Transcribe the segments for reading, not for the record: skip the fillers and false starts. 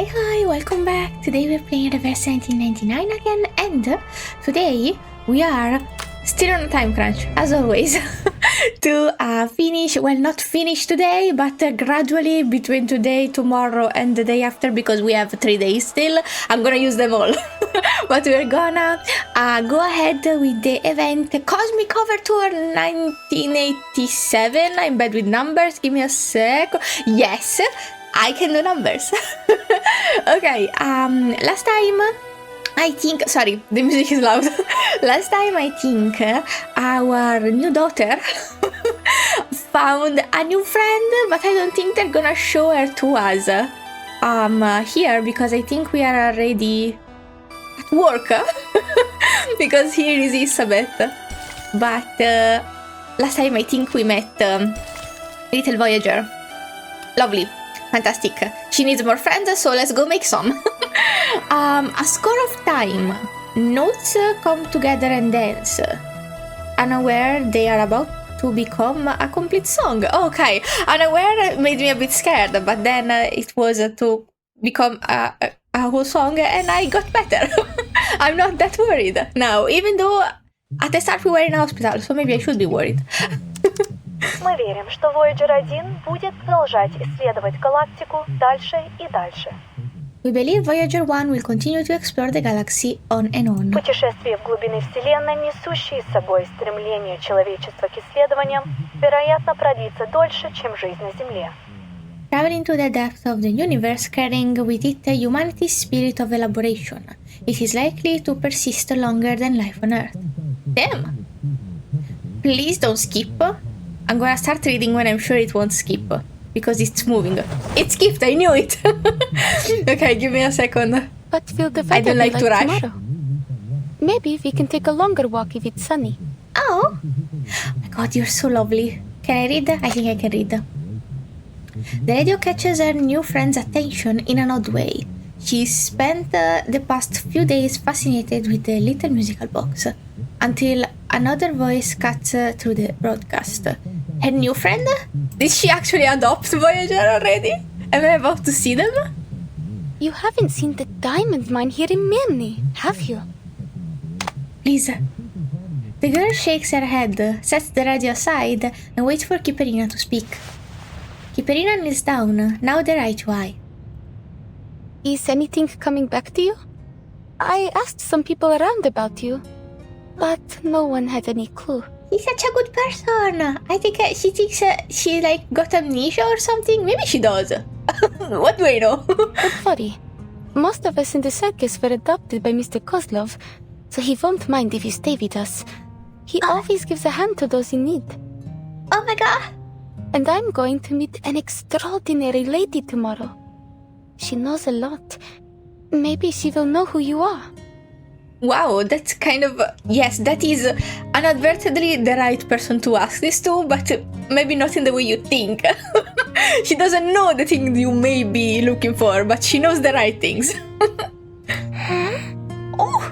Hi, welcome back. Today we're playing Reverse 1999 again, and today we are still on a time crunch, as always, to finish, well, not finish today, but gradually between today, tomorrow, and the day after, because we have 3 days still. I'm gonna use them all. But we're gonna go ahead with the event Cosmic Overture 1987. I'm bad with numbers, give me a sec. Yes, I can do numbers. Okay, last time I think, sorry, the music is loud. Last time I think our new daughter found a new friend, but I don't think they're gonna show her to us here, because I think we are already at work. Because here is Elizabeth. But last time I think we met Little Voyager. Lovely. Fantastic. She needs more friends, so let's go make some. A score of time. Notes come together and dance. Unaware they are about to become a complete song. Okay, unaware made me a bit scared, but then it was to become a whole song and I got better. I'm not that worried now, even though at the start we were in hospital, so maybe I should be worried. Мы верим, что Voyager 1 будет продолжать исследовать галактику дальше и дальше. We believe Voyager 1 will continue to explore the galaxy on and on. Путешествие в глубины Вселенной, несущие с собой стремление человечества к исследованиям, вероятно, продлится дольше, чем жизнь на Земле. Traveling to the depths of the universe, carrying with it humanity's spirit of elaboration, it is likely to persist longer than life on Earth. Damn! Please don't skip. I'm gonna start reading when I'm sure it won't skip, because it's moving. It skipped, I knew it! Okay, give me a second. But will the I weather don't be like to rush. tomorrow? Maybe we can take a longer walk if it's sunny. Oh! My god, you're so lovely. Can I read? I think I can read. The radio catches her new friend's attention in an odd way. She spent the past few days fascinated with the little musical box, until another voice cuts through the broadcast. Her new friend? Did she actually adopt Voyager already? Am I about to see them? You haven't seen the diamond mine here in Milne, have you? Please. The girl shakes her head, sets the radio aside, and waits for KIPERINA to speak. KIPERINA kneels down, now their eye to eye. Is anything coming back to you? I asked some people around about you, but no one had any clue. She's such a good person. I think she thinks she got amnesia or something. Maybe she does. What do I know? Don't worry. Most of us in the circus were adopted by Mr. Kozlov, so he won't mind if you stay with us. He always gives a hand to those in need. Oh my god. And I'm going to meet an extraordinary lady tomorrow. She knows a lot. Maybe she will know who you are. Wow, that's kind of... yes, that is inadvertently the right person to ask this to, but maybe not in the way you think. She doesn't know the thing you may be looking for, but she knows the right things. Oh!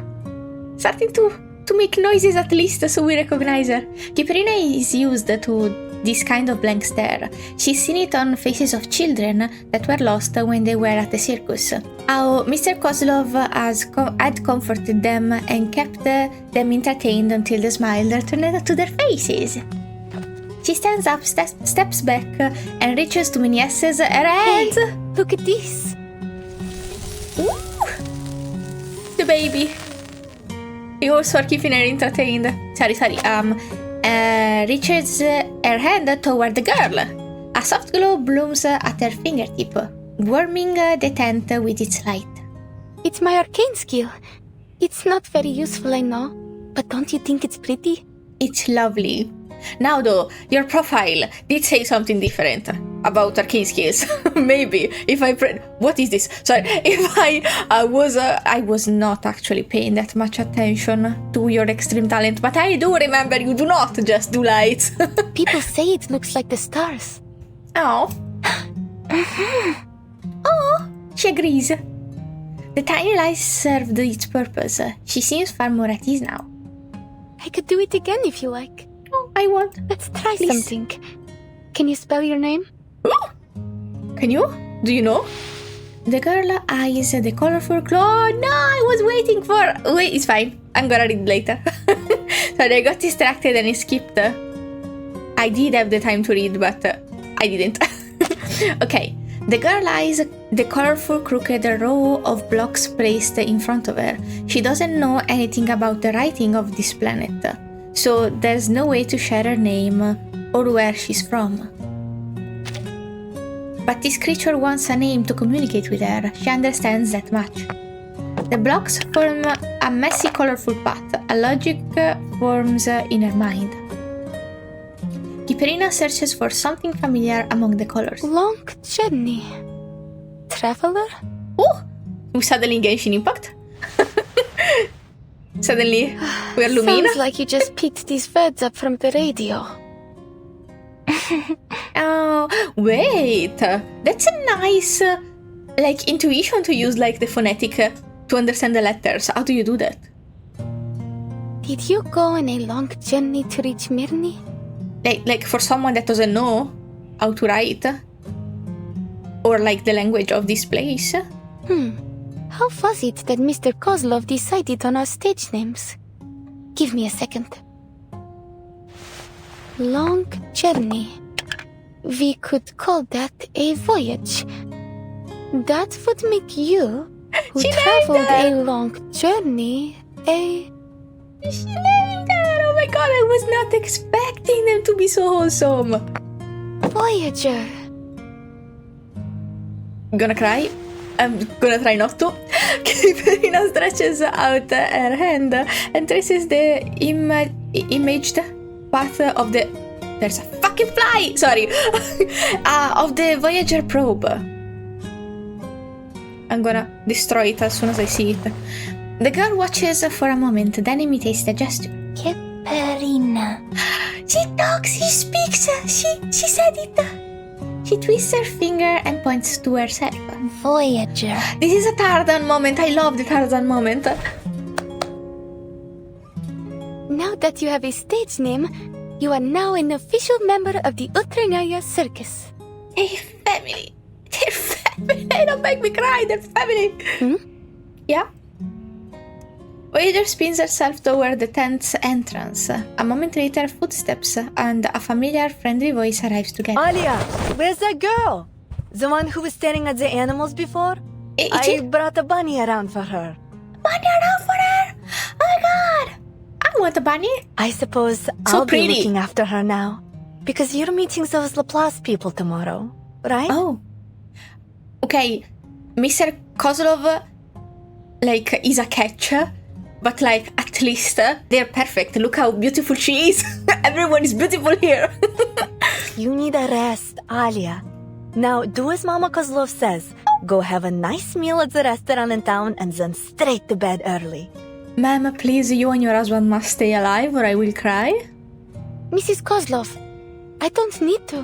Starting to make noises at least, so we recognize her. KIPERINA is used to this kind of blank stare. She's seen it on faces of children that were lost when they were at the circus. How Mr. Kozlov had comforted them and kept them entertained until the smile returned to their faces. She stands up, steps back, and reaches to Minies's her hands. Hey, look at this. Ooh, the baby. You also are keeping her entertained. Sorry. Reaches her hand toward the girl. A soft glow blooms at her fingertip, warming the tent with its light. It's my arcane skill. It's not very useful, I know, but don't you think it's pretty? It's lovely. Now though, your profile did say something different about arcane skills. Maybe if I what is this? Sorry, if I was not actually paying that much attention to your extreme talent, but I do remember you do not just do lights. People say it looks like the stars. Oh. Oh, she agrees. The tiny light served its purpose. She seems far more at ease now. I could do it again if you like. Oh, I won't. Let's try Please. something. Can you spell your name? Can you? Do you know? The girl eyes the colorful claw. No, I was waiting for... Wait, it's fine. I'm gonna read later. Sorry, I got distracted and I skipped. I did have the time to read, but I didn't. Okay. The girl eyes the colorful crooked row of blocks placed in front of her. She doesn't know anything about the writing of this planet, so there's no way to share her name or where she's from. But this creature wants a name to communicate with her. She understands that much. The blocks form a messy, colorful path. A logic forms in her mind. KIPERINA searches for something familiar among the colors. Long journey. Traveler? Oh! We suddenly Genshin Impact. Suddenly, we're Lumina. Sounds like you just picked these words up from the radio. Oh, wait! That's a nice, intuition to use, the phonetic to understand the letters. How do you do that? Did you go on a long journey to reach Mirni? Like for someone that doesn't know how to write? Or, the language of this place? How was it that Mr. Kozlov decided on our stage names? Give me a second. Long journey. We could call that a voyage. That would make you, who traveled a long journey, a... She named her! Oh my god, I was not expecting them to be so wholesome. Voyager. Gonna cry? I'm gonna try not to. KIPERINA stretches out her hand and traces the imaged path of the... There's a fucking fly! Sorry! Of the Voyager probe. I'm gonna destroy it as soon as I see it. The girl watches for a moment, then imitates the gesture. KIPERINA. She talks, she speaks, she said it. She twists her finger and points to herself. Voyager. This is a Tarzan moment. I love the Tarzan moment. Now that you have a stage name, you are now an official member of the Utranaya Circus. Hey, family. They're family. Don't make me cry. They're family. Yeah? Voyager spins herself toward the tent's entrance. A moment later, footsteps and a familiar, friendly voice arrives together. Alia, where's that girl? The one who was staring at the animals before? I brought a bunny around for her. Bunny around for her? Oh my god! I want a bunny. I suppose I'll be looking after her now. Because you're meeting those Laplace people tomorrow, right? Oh. Okay, Mr. Kozlov, is a catch. But at least they're perfect. Look how beautiful she is. Everyone is beautiful here. You need a rest, Alia. Now do as Mama Kozlov says. Go have a nice meal at the restaurant in town and then straight to bed early. Ma'am, please, you and your husband must stay alive or I will cry. Mrs. Kozlov, I don't need to.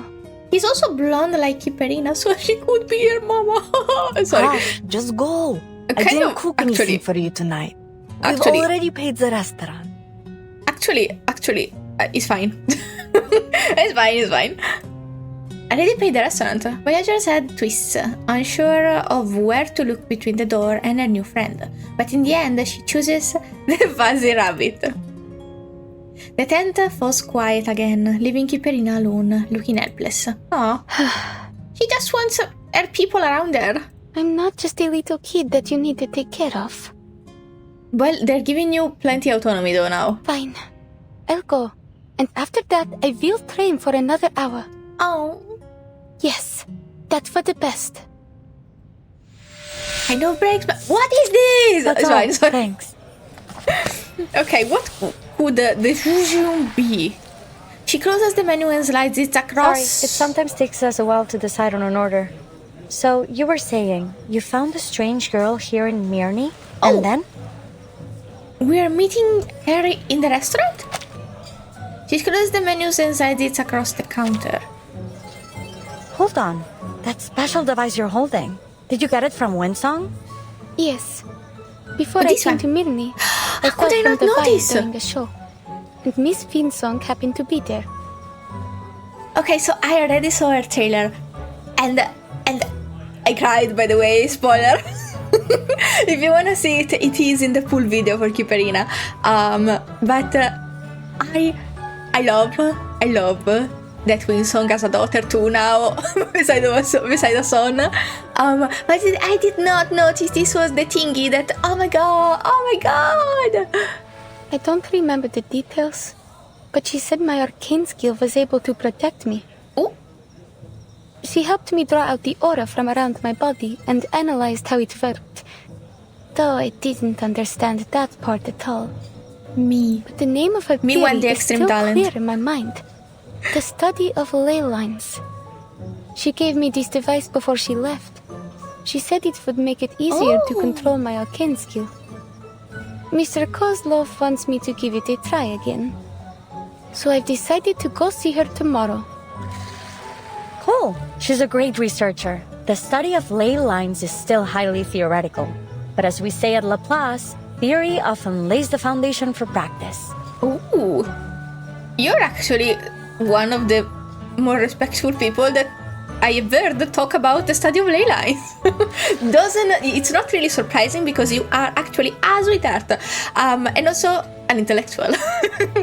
He's also blonde like KIPERINA, so she could be your mama. Sorry. Hush, just go. I didn't cook anything for you tonight. We've already paid the restaurant. Actually, it's fine. It's fine. I already paid the restaurant. Voyager's head twists, unsure of where to look between the door and her new friend. But in the end, she chooses the fuzzy rabbit. The tent falls quiet again, leaving KIPERINA alone, looking helpless. Aw. She just wants her people around her. I'm not just a little kid that you need to take care of. Well, they're giving you plenty autonomy though now. Fine. I'll go. And after that, I will train for another hour. Oh. Yes. That's for the best. I know breaks, but what is this? That's all. Thanks. Okay, what could the decision be? She closes the menu and slides it across. Sorry, it sometimes takes us a while to decide on an order. So, you were saying, you found a strange girl here in Mirni, and then? We're meeting her in the restaurant? She closes the menus and slides it across the counter. Hold on. That special device you're holding. Did you get it from Winsong? Yes. Before I came to Mirni, I thought from the vibe during a show. And Miss Winsong happened to be there. Okay, so I already saw her trailer. And I cried, by the way, spoiler. If you wanna see it, it is in the full video for Kiperina. But I love that Winsong has a daughter too now, beside a son. But I did not notice this was the thingy that, oh my god. I don't remember the details, but she said my arcane skill was able to protect me. Oh, She helped me draw out the aura from around my body and analyzed how it worked. Though I didn't understand that part at all. me. But the name of her Me theory want the is extreme still talent. clear in my mind. The study of ley lines. She gave me this device before she left. She said it would make it easier to Oh. control my arcane skill. Mr. Kozlov wants me to give it a try again. So I've decided to go see her tomorrow. Cool. She's a great researcher. The study of ley lines is still highly theoretical. But as we say at Laplace, theory often lays the foundation for practice. Ooh, you're actually one of the more respectful people that I have heard talk about the study of ley lines. It's not really surprising because you are actually a sweetheart, and also an intellectual.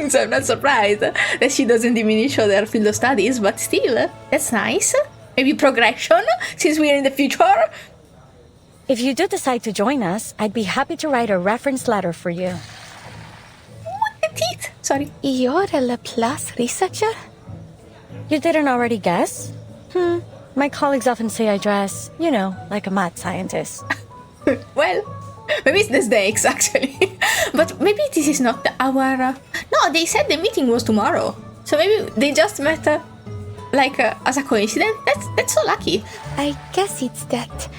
So I'm not surprised that she doesn't diminish other field of studies, but still, that's nice. Maybe progression, since we're in the future. If you do decide to join us, I'd be happy to write a reference letter for you. The teeth. Sorry. You're a Laplace researcher? You didn't already guess? My colleagues often say I dress, like a mad scientist. Well, maybe it's the snakes actually, but maybe this is not our. No, they said the meeting was tomorrow, so maybe they just met, as a coincidence. That's so lucky. I guess it's that.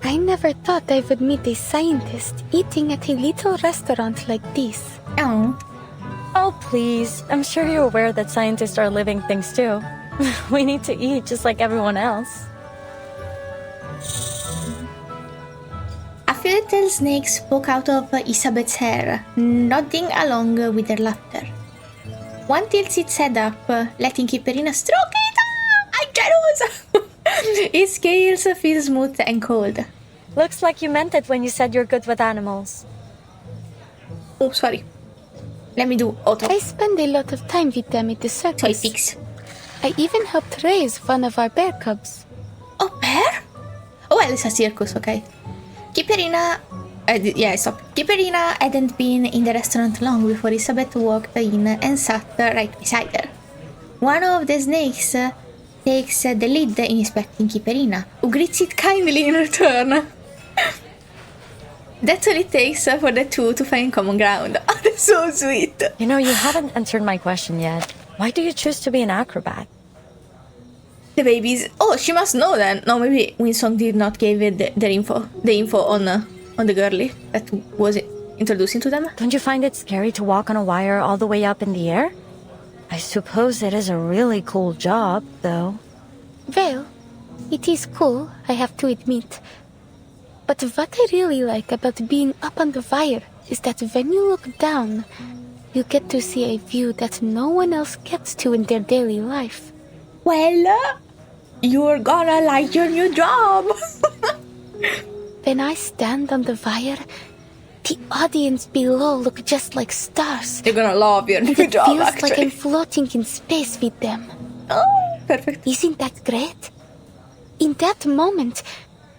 I never thought I would meet a scientist eating at a little restaurant like this. Oh, Oh, please. I'm sure you're aware that scientists are living things too. We need to eat just like everyone else. a few little snakes spoke out of Isabeth's hair, nodding along with their laughter. One tilts its head up, letting Kiperina stroke it. I'm jealous. Its scales feel smooth and cold. Looks like you meant it when you said you're good with animals. Oh, sorry. Let me do auto. I spend a lot of time with them at the Toy circus. fix. I even helped raise one of our bear cubs. Oh, bear? Oh, well, it's a circus, okay. Kiperina... stop. Kiperina hadn't been in the restaurant long before Isabeth walked in and sat right beside her. One of the snakes takes the lead in inspecting Kiperina, who greets it kindly in return. That's all it takes for the two to find common ground. Oh, that's so sweet. You haven't answered my question yet. Why do you choose to be an acrobat? The babies. Oh, she must know then. No, maybe Winsong did not give it the info on the girlie that was introducing to them. Don't you find it scary to walk on a wire all the way up in the air? I suppose it is a really cool job, though. Well, it is cool, I have to admit. But what I really like about being up on the wire is that when you look down, you get to see a view that no one else gets to in their daily life. Well, you're gonna like your new job. When I stand on the wire, the audience below look just like stars. You're gonna love your new It job, feels actually. like I'm floating in space with them. Oh, perfect. Isn't that great? In that moment,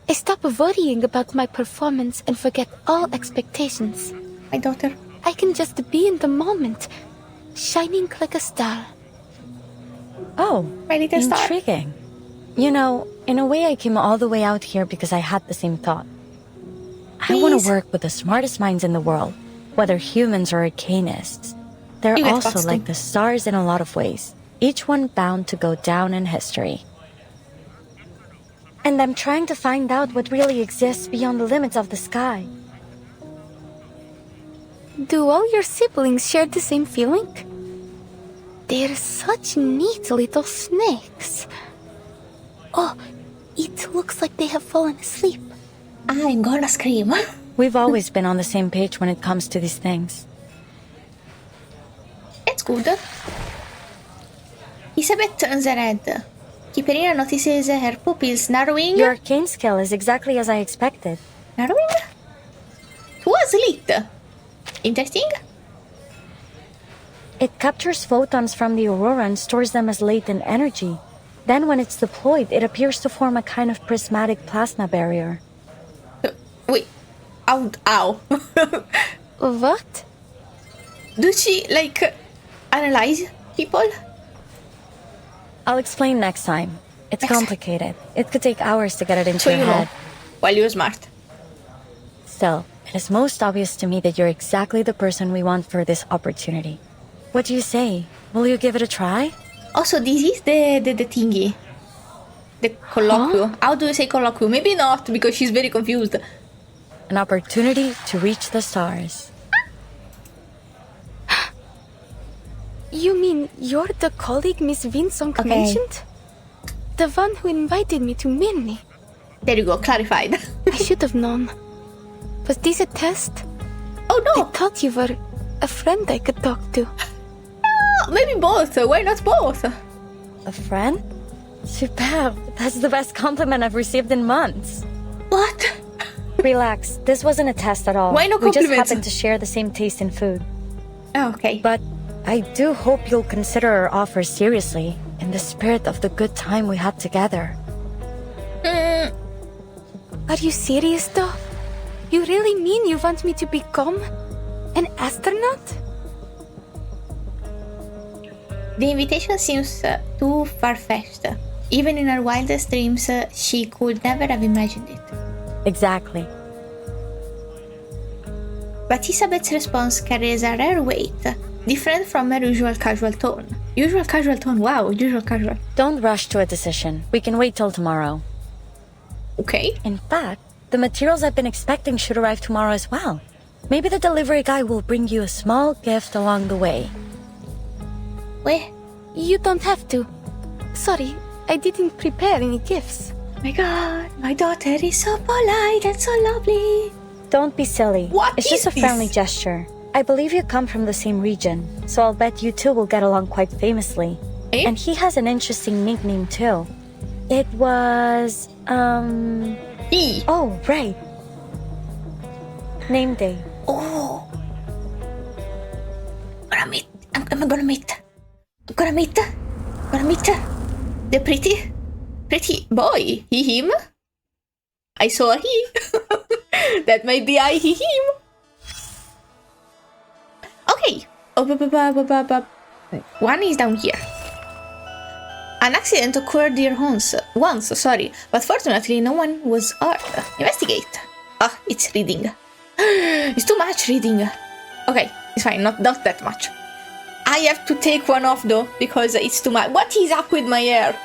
I stop worrying about my performance and forget all expectations. My daughter. I can just be in the moment, shining like a star. Oh, My little star. intriguing. In a way I came all the way out here because I had the same thought. I want Please? to work with the smartest minds in the world, whether humans or arcanists. They're You get also thoughts like too. the stars in a lot of ways, each one bound to go down in history. And I'm trying to find out what really exists beyond the limits of the sky. Do all your siblings share the same feeling? They're such neat little snakes. Oh, it looks like they have fallen asleep. I'm gonna scream. We've always been on the same page when it comes to these things. It's good. Isabeth turns her head. Kiperina notices her pupils narrowing. Your arcane skill is exactly as I expected. Narrowing? Towards lit. Interesting. It captures photons from the aurora and stores them as latent energy. Then when it's deployed, it appears to form a kind of prismatic plasma barrier. Wait. Ow. What? Does she, analyze people? I'll explain next time. It's Next time. complicated. It could take hours to get it into So your you know. head. Well, you're smart. Still, it is most obvious to me that you're exactly the person we want for this opportunity. What do you say? Will you give it a try? Also, this is the thingy. The colloquium. How do you say colloquium? Maybe not, because she's very confused. An opportunity to reach the stars. You mean you're the colleague Miss Vinsong Okay. mentioned? The one who invited me to Minnie. There you go, clarified. I should have known. Was this a test? Oh I no! thought you were a friend I could talk to. Maybe both. Why not both? A friend? Superb. That's the best compliment I've received in months. What? Relax. This wasn't a test at all. Why no We just compliments? happened to share the same taste in food. Oh, okay. But I do hope you'll consider our offer seriously, in the spirit of the good time we had together. Are you serious though? You really mean you want me to become an astronaut? The invitation seems too far-fetched. Even in her wildest dreams, she could never have imagined it. Exactly. But Isabeth's response carries a rare weight, different from her usual casual tone. Usual casual tone, wow, usual casual. Don't rush to a decision. We can wait till tomorrow. Okay. In fact, the materials I've been expecting should arrive tomorrow as well. Maybe the delivery guy will bring you a small gift along the way. Wait, You don't have to. Sorry, I didn't prepare any gifts. my god, my daughter is so polite and so lovely. Don't be silly. What It's just is a friendly this? gesture. I believe you come from the same region, so I'll bet you two will get along quite famously. Eh? And he has an interesting nickname too. It was, E. oh, right. Name day. Oh. I'm gonna meet the pretty boy. Him. I saw he. That might be him. Okay. One is down here. An accident occurred here once, but fortunately no one was hurt. Investigate. Ah, it's reading. It's too much reading. Okay, it's fine, not that much. I have to take one off though, because it's too much. What is up with my hair?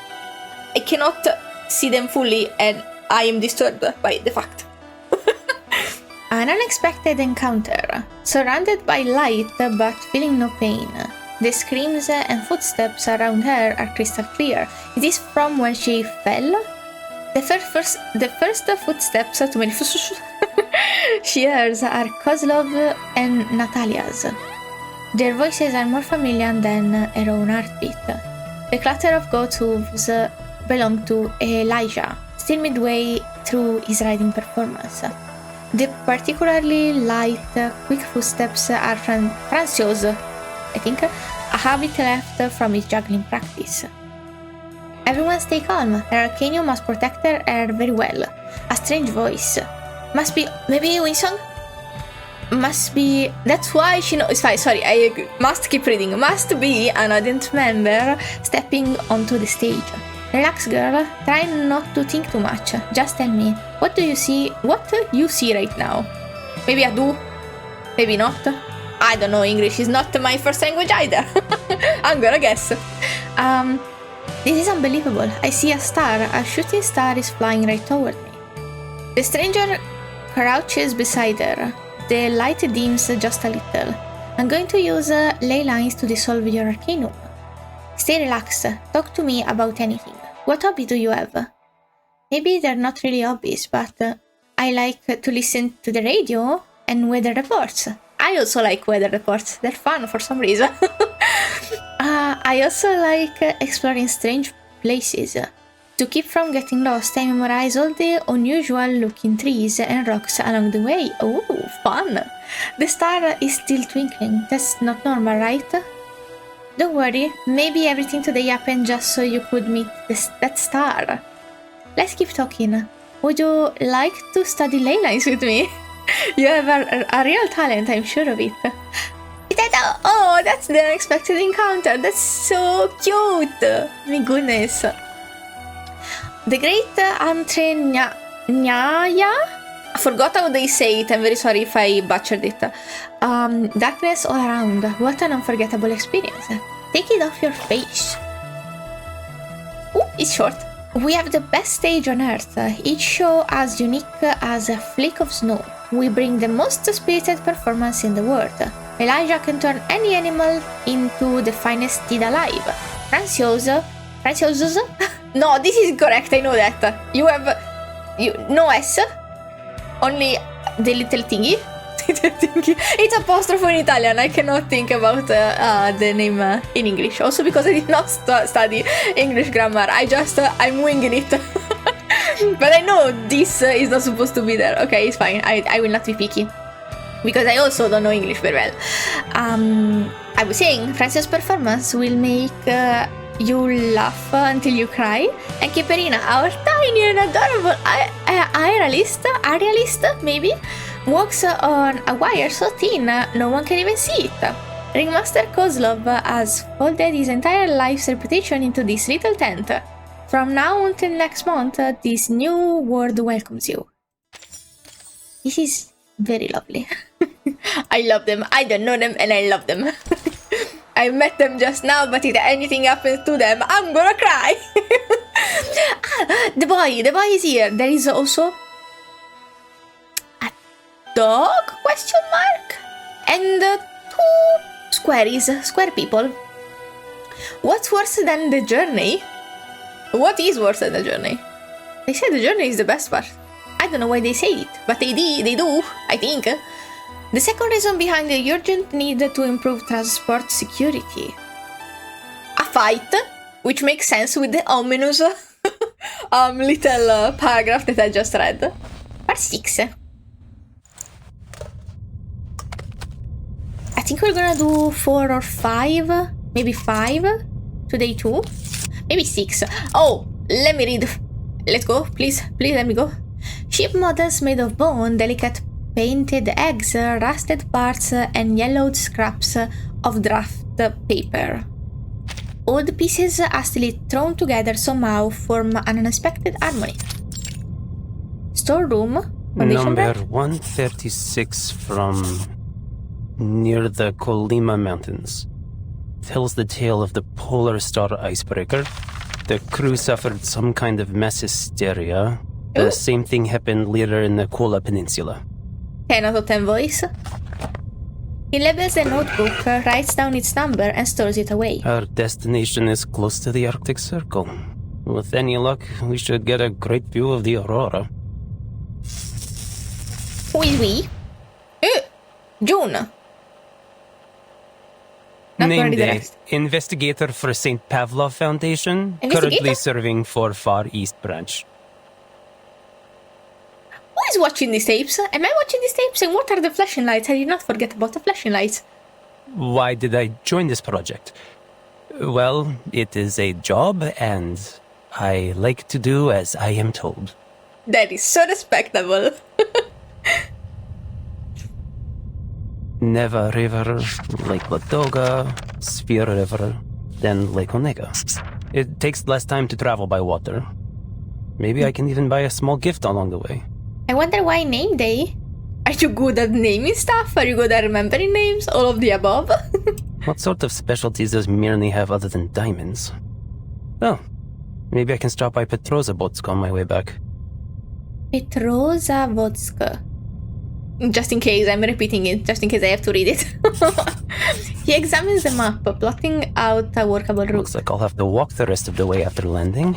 I cannot see them fully and I am disturbed by the fact. An unexpected encounter. Surrounded by light but feeling no pain. The screams and footsteps around her are crystal clear. It is from when she fell. The first footsteps to many she hears are Kozlov and Natalia's. Their voices are more familiar than her own heartbeat. The clatter of goat hooves belonged to Elijah, still midway through his riding performance. The particularly light, quick footsteps are Francio's, I think, a habit left from his juggling practice. Everyone stay calm. Her arcanium must protect her very well. A strange voice. Must be... maybe Winsong? Must be... that's why she knows... it's fine, sorry, I agree. Must keep reading. Must be an audience member stepping onto the stage. Relax, girl. Try not to think too much. Just tell me, what do you see... what you see right now? Maybe I do. Maybe not. I don't know, English is not my first language either. I'm gonna guess. This is unbelievable. I see a star. A shooting star is flying right toward me. The stranger crouches beside her. The light dims just a little. I'm going to use ley lines to dissolve your arcanum. Stay relaxed. Talk to me about anything. What hobby do you have? Maybe they're not really hobbies, but I like to listen to the radio and weather reports. I also like weather reports. They're fun for some reason. I also like exploring strange places. To keep from getting lost, I memorize all the unusual looking trees and rocks along the way. Oh, fun! The star is still twinkling. That's not normal, right? Don't worry, maybe everything today happened just so you could meet that star. Let's keep talking. Would you like to study ley lines with me? You have a real talent, I'm sure of it. Oh, that's the unexpected encounter. That's so cute. My goodness. The great Antrenyaya? I forgot how they say it. I'm very sorry if I butchered it. Darkness all around. What an unforgettable experience. Take it off your face. Ooh, it's short. We have the best stage on earth, each show as unique as a flake of snow. We bring the most spirited performance in the world. Elijah can turn any animal into the finest steed alive. Francioso? No, this is correct, I know that. No S, only the little thingy. It's apostrophe in Italian, I cannot think about the name in English. Also because I did not study English grammar, I'm winging it. But I know this is not supposed to be there. Okay, it's fine, I will not be picky. Because I also don't know English very well. I was saying, Francio's performance will make you laugh until you cry. And Kiperina, our tiny and adorable aerialist, maybe, walks on a wire so thin no one can even see it. Ringmaster Kozlov has folded his entire life's reputation into this little tent. From now until next month, this new world welcomes you. This is very lovely. I love them. I don't know them and I love them. I met them just now, but if anything happens to them, I'm gonna cry. The boy is here. There is also a dog, question mark, and two square people. What's worse than the journey? What is worse than the journey? They said the journey is the best part. I don't know why they say it, but they do, I think. The second reason behind the urgent need to improve transport security. A fight, which makes sense with the ominous little paragraph that I just read. Part 6. I think we're gonna do 4 or 5, maybe 5 today too, maybe 6. Oh, let me read. Let's go, please let me go. Ship models made of bone, delicate painted eggs, rusted parts, and yellowed scraps of draft paper. All the pieces, hastily thrown together, somehow form an unexpected harmony. Storeroom. Number 136 from near the Colima Mountains. Tells the tale of the Polar Star icebreaker. The crew suffered some kind of mass hysteria. The same thing happened later in the Kola Peninsula. 10 out of 10 voice. He labels the notebook, writes down its number, and stores it away. Our destination is close to the Arctic Circle. With any luck, we should get a great view of the aurora. Who is we? June. Not Name gonna do the day. rest. Investigator for St. Pavlov Foundation. Currently serving for Far East Branch. Who is watching these tapes? Am I watching these tapes? And what are the flashing lights? I did not forget about the flashing lights. Why did I join this project? Well, it is a job, and I like to do as I am told. That is so respectable. Neva River, Lake Ladoga, Sweer River, then Lake Onega. It takes less time to travel by water. Maybe I can even buy a small gift along the way. I wonder why name day? Are you good at naming stuff? Are you good at remembering names? All of the above? What sort of specialties does Mirny have other than diamonds? Oh, maybe I can stop by Petrozavodsk on my way back. Petrozavodsk. Just in case, I'm repeating it, just in case I have to read it. He examines the map, plotting out a workable route. Looks like I'll have to walk the rest of the way after landing.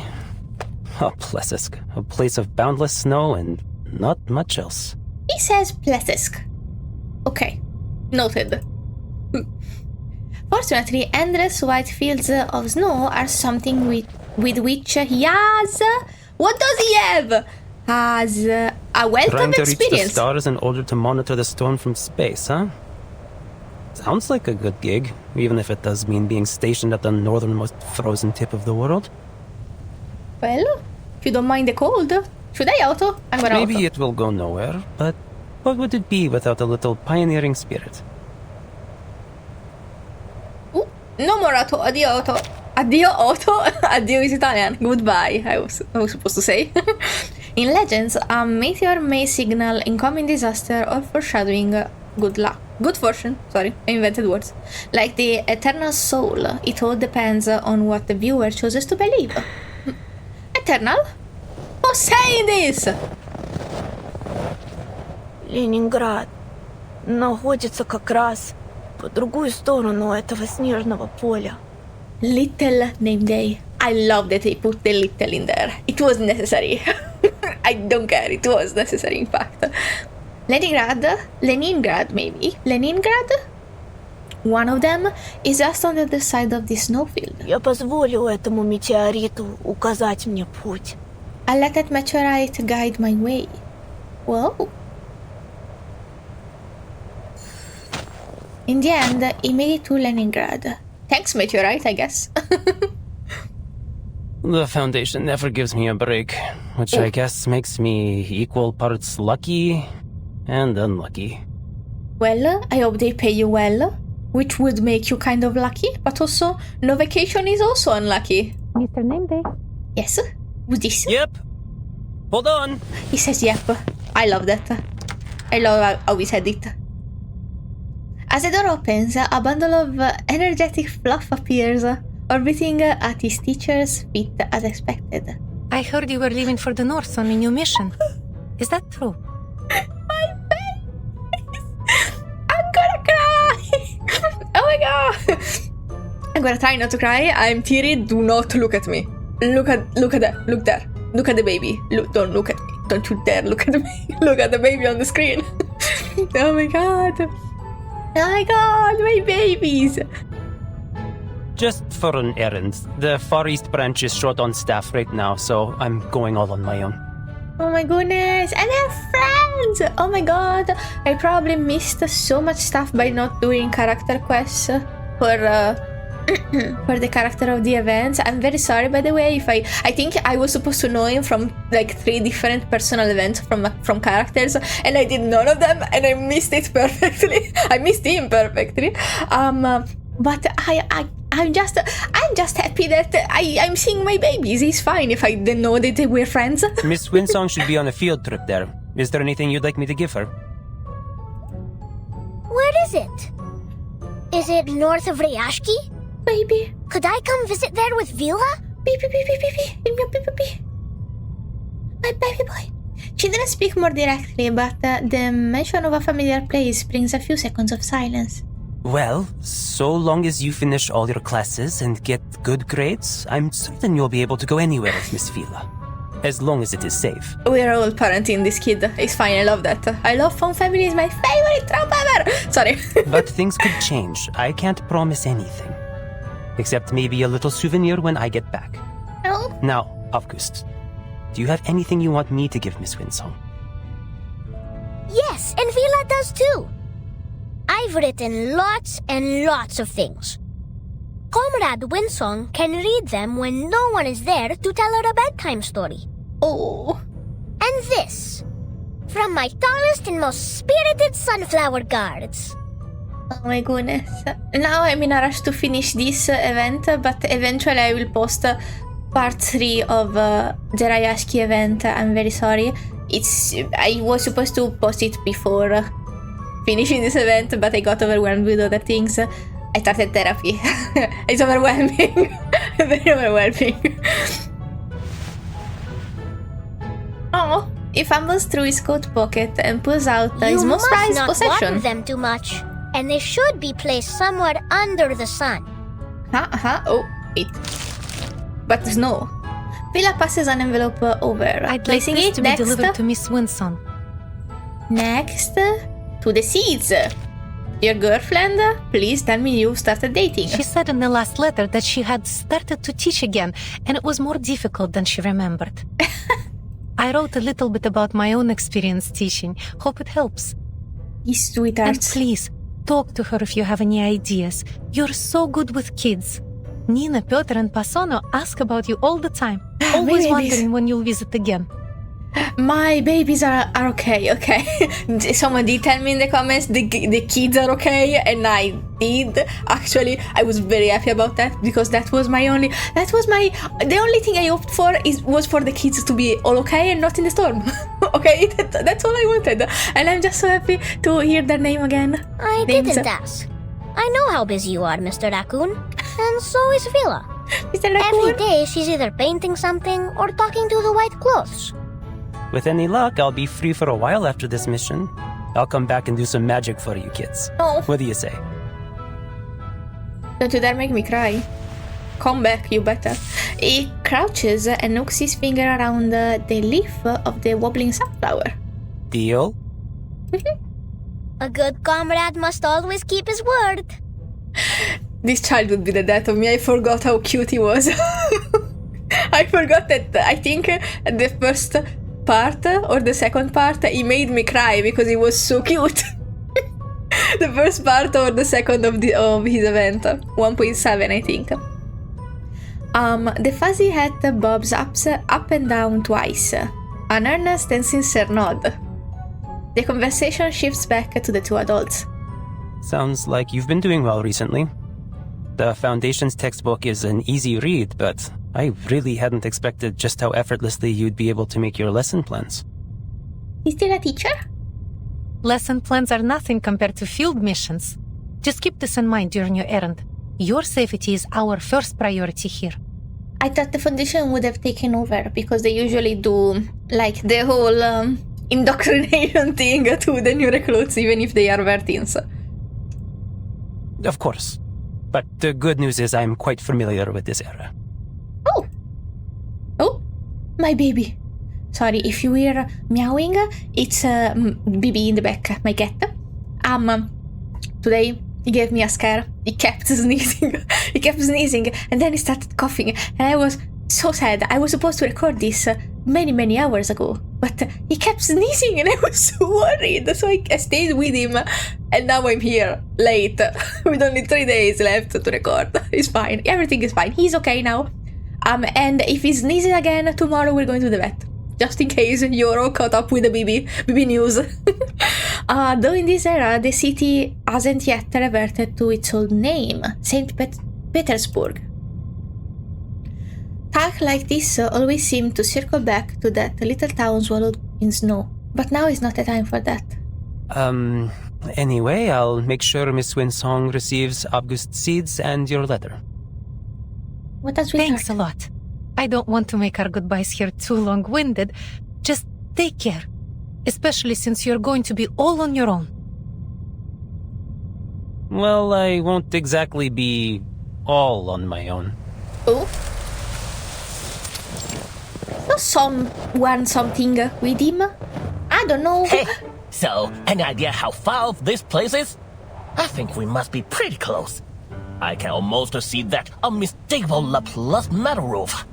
Oh, Plesesk, a place of boundless snow and not much else. He says Plesesk. Okay, noted. Fortunately, endless white fields of snow are something we with which he has... What does he have? Has a wealth Trying of to reach the experience. stars in order to monitor the storm from space, huh? Sounds like a good gig, even if it does mean being stationed at the northernmost frozen tip of the world. Well, if you don't mind the cold, should I auto? I'm gonna Maybe auto. it will go nowhere, but what would it be without a little pioneering spirit? No more auto, addio auto. Addio auto, addio is Italian. Goodbye, I was supposed to say. In legends, a meteor may signal incoming disaster or foreshadowing good luck. Good fortune, sorry, I invented words. Like the eternal soul, it all depends on what the viewer chooses to believe. Eternal? Who's saying this? Ленинград находится как раз по другую сторону этого снежного поля. Little name day. I love that they put the little in there. It was necessary. I don't care, it was necessary in fact. Leningrad maybe? Leningrad? One of them is just on the other side of the snowfield. Я позволю этому метеориту указать мне путь. I'll let that meteorite guide my way. Whoa. In the end, he made it to Leningrad. Thanks, meteorite, I guess. The Foundation never gives me a break, which I guess makes me equal parts lucky and unlucky. Well, I hope they pay you well, which would make you kind of lucky, but also no vacation is also unlucky. Mr. Name Day. Yes? Who's this? Yep. Hold on. He says yep. I love that. I love how he said it. As the door opens, a bundle of energetic fluff appears, orbiting at his teacher's feet as expected. I heard you were leaving for the north on a new mission. Is that true? My face! I'm gonna cry! Oh my god! I'm gonna try not to cry. I'm teary. Do not look at me. Look at that. Look there. Look at the baby. Don't look at me. Don't you dare look at me. Look at the baby on the screen. Oh my god. Oh my god, my babies! Just for an errand. The Far East branch is short on staff right now, so I'm going all on my own. Oh my goodness, and they're friends! Oh my god, I probably missed so much stuff by not doing character quests for for the character of the events. I'm very sorry, by the way, if I think I was supposed to know him from like 3 different personal events from characters, and I did none of them, and I missed it perfectly. I missed him perfectly. But I'm just happy that I'm seeing my babies. It's fine if I didn't know that they were friends. Miss Winsong should be on a field trip there. Is there anything you'd like me to give her? Where is it? Is it north of Ryashki? Baby. Could I come visit there with Vila? Baby. My baby boy. She didn't speak more directly, but the mention of a familiar place brings a few seconds of silence. Well, so long as you finish all your classes and get good grades, I'm certain you'll be able to go anywhere with Miss Vila. As long as it is safe. We're all parenting this kid. It's fine, I love that. I love fun family, is my favorite trope ever! Sorry. But things could change. I can't promise anything. Except maybe a little souvenir when I get back. No? Now, August, do you have anything you want me to give Miss Winsong? Yes, and Vila does too. I've written lots and lots of things. Comrade Winsong can read them when no one is there to tell her a bedtime story. Oh. And this, from my tallest and most spirited sunflower guards. Oh my goodness. Now I'm in a rush to finish this event, but eventually I will post part 3 of the Ryashki event. I'm very sorry. I was supposed to post it before finishing this event, but I got overwhelmed with other things. I started therapy. It's overwhelming. Very overwhelming. Oh, he fumbles through his coat pocket and pulls out his You most must prized not possession. water them too much, and they should be placed somewhere under the sun. Oh, wait. But snow. Vila passes an envelope over, I'd like placing this it to be next delivered to Miss Winsong. to the seeds. Your girlfriend? Please tell me you started dating. She said in the last letter that she had started to teach again, and it was more difficult than she remembered. I wrote a little bit about my own experience teaching. Hope it helps. You sweetheart. And please, talk to her if you have any ideas. You're so good with kids. Nina, Piotr, and Pasono ask about you all the time. Always babies. wondering when you'll visit again. My babies are okay. Someone did tell me in the comments the kids are okay, and I did. Actually, I was very happy about that because the only thing I hoped for was for the kids to be all okay and not in the storm. Okay, that's all I wanted, and I'm just so happy to hear their name again. I didn't ask. I know how busy you are, Mr. Raccoon. And so is Villa. Mr. Raccoon? Every day she's either painting something or talking to the white clothes. With any luck, I'll be free for a while after this mission. I'll come back and do some magic for you kids. Oh. What do you say? Don't you dare make me cry. Come back, you better. He crouches and hooks his finger around the leaf of the wobbling sunflower. Deal? A good comrade must always keep his word. This child would be the death of me. I forgot how cute he was. I forgot that I think the first part or the second part he made me cry because he was so cute. The first part or the second of his event, 1.7 I think. The fuzzy hat bobs up and down twice, an earnest and sincere nod. The conversation shifts back to the two adults. Sounds like you've been doing well recently. The Foundation's textbook is an easy read, but I really hadn't expected just how effortlessly you'd be able to make your lesson plans. He's still a teacher? Lesson plans are nothing compared to field missions. Just keep this in mind during your errand. Your safety is our first priority here. I thought the Foundation would have taken over because they usually do like the whole indoctrination thing to the new recruits, even if they are Vertins. Of course. But the good news is I'm quite familiar with this era. Oh, my baby. Sorry, if you hear meowing, it's Bibi in the back, my cat. Today he gave me a scare. He kept sneezing. And then he started coughing. And I was so sad. I was supposed to record this many hours ago. But he kept sneezing and I was so worried. So I stayed with him. And now I'm here, late, with only 3 days left to record. It's fine. Everything is fine. He's okay now. And if he sneezes again, tomorrow we're going to the vet. Just in case you're all caught up with the BB news. Though in this era, the city hasn't yet reverted to its old name, St. Petersburg. Talk like this always seemed to circle back to that little town swallowed in snow. But now is not the time for that. Anyway, I'll make sure Miss Winsong receives August's seeds and your letter. What does we Thanks a lot. I don't want to make our goodbyes here too long-winded. Just take care. Especially since you're going to be all on your own. Well, I won't exactly be all on my own. Oh? No something with him? I don't know. Hey, so, any idea how far off this place is? I think we must be pretty close. I can almost see that unmistakable Laplace metal roof.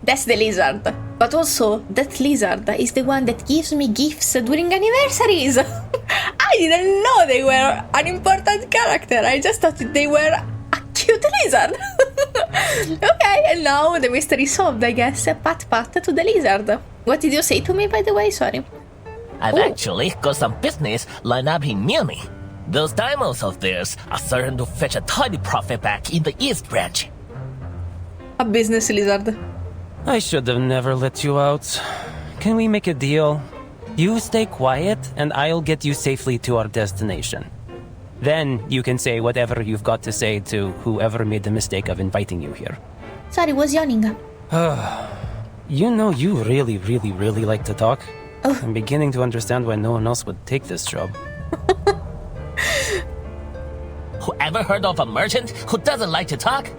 That's the lizard. But also, that lizard is the one that gives me gifts during anniversaries. I didn't know they were an important character. I just thought they were a cute lizard. Okay, and now the mystery is solved, I guess. Pat to the lizard. What did you say to me, by the way? Sorry. I've actually got some business lined up in Munich. Those diamonds of theirs are certain to fetch a tidy profit back in the East Branch. A business lizard. I should have never let you out. Can we make a deal? You stay quiet, and I'll get you safely to our destination. Then you can say whatever you've got to say to whoever made the mistake of inviting you here. Sorry, was yawning. You know you really like to talk. Oh. I'm beginning to understand why no one else would take this job. Whoever heard of a merchant who doesn't like to talk?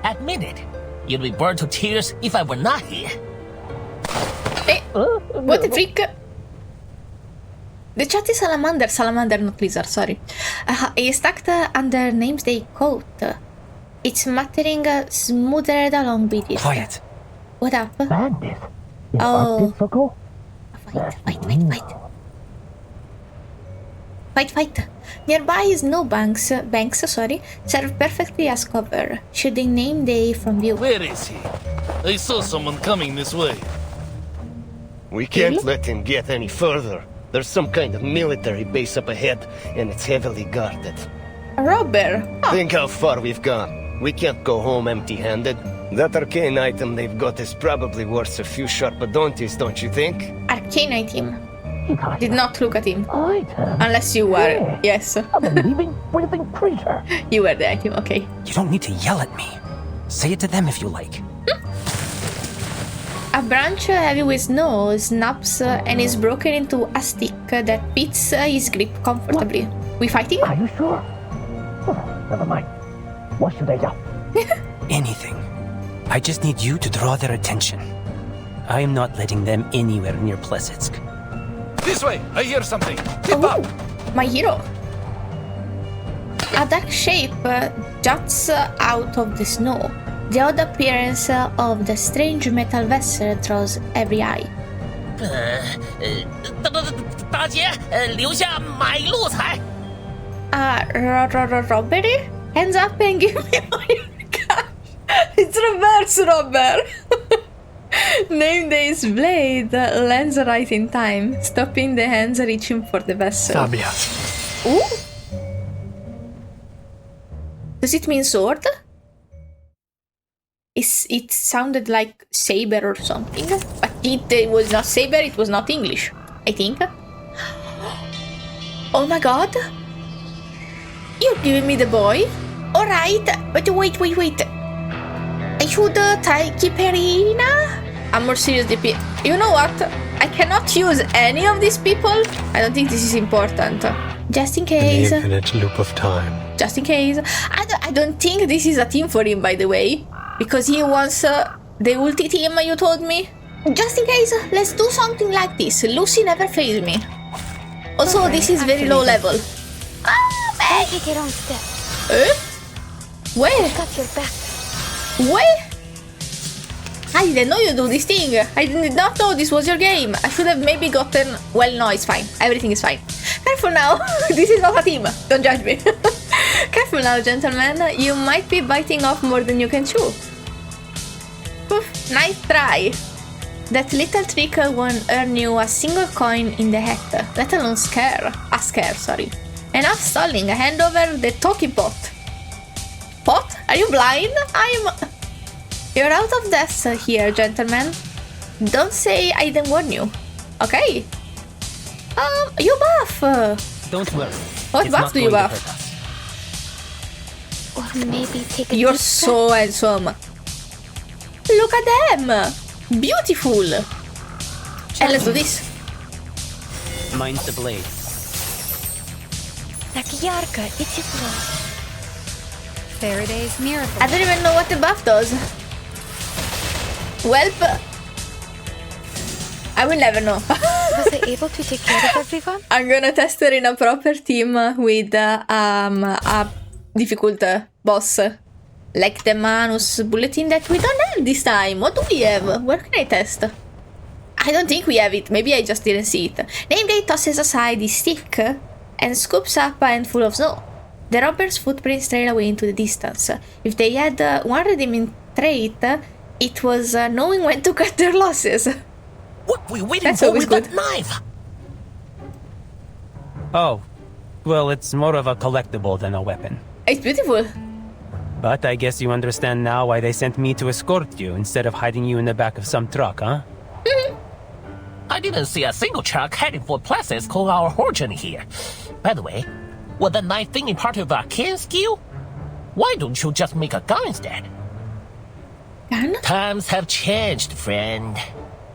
Admit it. You'd be burned to tears if I were not here. Hey, what the freak? The chatty salamander, not lizard, sorry. Is tucked under Namesday coat. It's muttering smothered along with it. Quiet. What up? Bandit. Oh. Fight. Nearby snowbanks, serve perfectly as cover, shielding Nameday from view. Where is he? I saw someone coming this way. We can't let him get any further. There's some kind of military base up ahead, and it's heavily guarded. A robber? Oh. Think how far we've gone. We can't go home empty-handed. That arcane item they've got is probably worth a few sharp adontes, don't you think? Arcane item. Did not look at him. Unless you were. Yes. I'm a living, breathing creature. You were the item, okay. You don't need to yell at me. Say it to them if you like. A branch heavy with snow snaps and is broken into a stick that fits his grip comfortably. We fighting? Are you sure? Never mind. What should I do? Anything. I just need you to draw their attention. I am not letting them anywhere near Plesetsk. This way! I hear something! Keep up! My hero! A dark shape juts out of the snow. The odd appearance of the strange metal vessel draws every eye. 大姐，留下买路财。 Robbery? Hands up and give me all your cash. It's reverse robber. Nameday's blade lands right in time, stopping the hands reaching for the vessel. Sabia. Ooh. Does it mean sword? It sounded like saber or something, but it was not saber, it was not English, I think. Oh my god! You're giving me the boy? Alright, but wait. I should try KIPERINA? I'm more serious, you know what? I cannot use any of these people. I don't think this is important. Just in case. The infinite loop of time. Just in case. I don't think this is a team for him, by the way. Because he wants the ulti team, you told me. Just in case, let's do something like this. Lucy never failed me. Also, this is very low level. I'll take your own step. Where? Got your back. Where? I didn't know you do this thing. I did not know this was your game. I should have maybe gotten... Well, no, it's fine. Everything is fine. Careful now. This is not a team. Don't judge me. Careful now, gentlemen. You might be biting off more than you can chew. Oof, nice try. That little trick won't earn you a single coin in the hat, let alone scare. Sorry. Enough stalling. Hand over the talking pot. Pot? Are you blind? You're out of death here, gentlemen. Don't say I didn't warn you. Okay. You buff. Don't worry. What buff do you buff? Or maybe take a You're deep so handsome. Look at them. Beautiful. And let's do this. Mine's the blade. Sakiyarka, Ichiklo. Faraday's miracle. I don't even know what the buff does. Welp. I will never know. Was I able to take care of everyone? I'm gonna test her in a proper team with a difficult boss. Like the Manus bulletin that we don't have this time. What do we have? Where can I test? I don't think we have it. Maybe I just didn't see it. Nameday tosses aside his stick and scoops up a handful of snow. The robber's footprints trail away into the distance. If they had one redeeming trait, it was knowing when to cut their losses. What we waiting That's for always with good. that knife? Oh, well, it's more of a collectible than a weapon. It's beautiful. But I guess you understand now why they sent me to escort you instead of hiding you in the back of some truck, huh? I didn't see a single truck heading for places called our origin here. By the way, was the knife thingy part of a kin skill? Why don't you just make a gun instead? Gun? Times have changed, friend.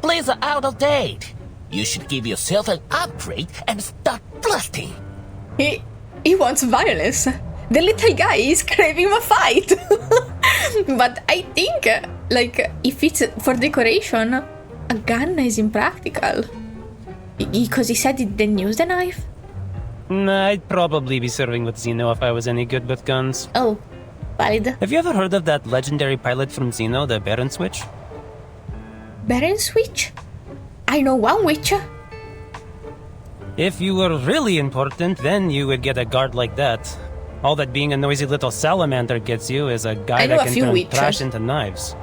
Blades are out of date. You should give yourself an upgrade and start blasting. He wants violence. The little guy is craving a fight. But I think, like, if it's for decoration, a gun is impractical. Because he said he didn't use the knife? Nah, I'd probably be serving with Xeno if I was any good with guns. Oh, valid. Have you ever heard of that legendary pilot from Xeno, the Baron Switch? Baron Switch? I know one witch. If you were really important, then you would get a guard like that. All that being a noisy little salamander gets you is a guy that can turn trash into knives.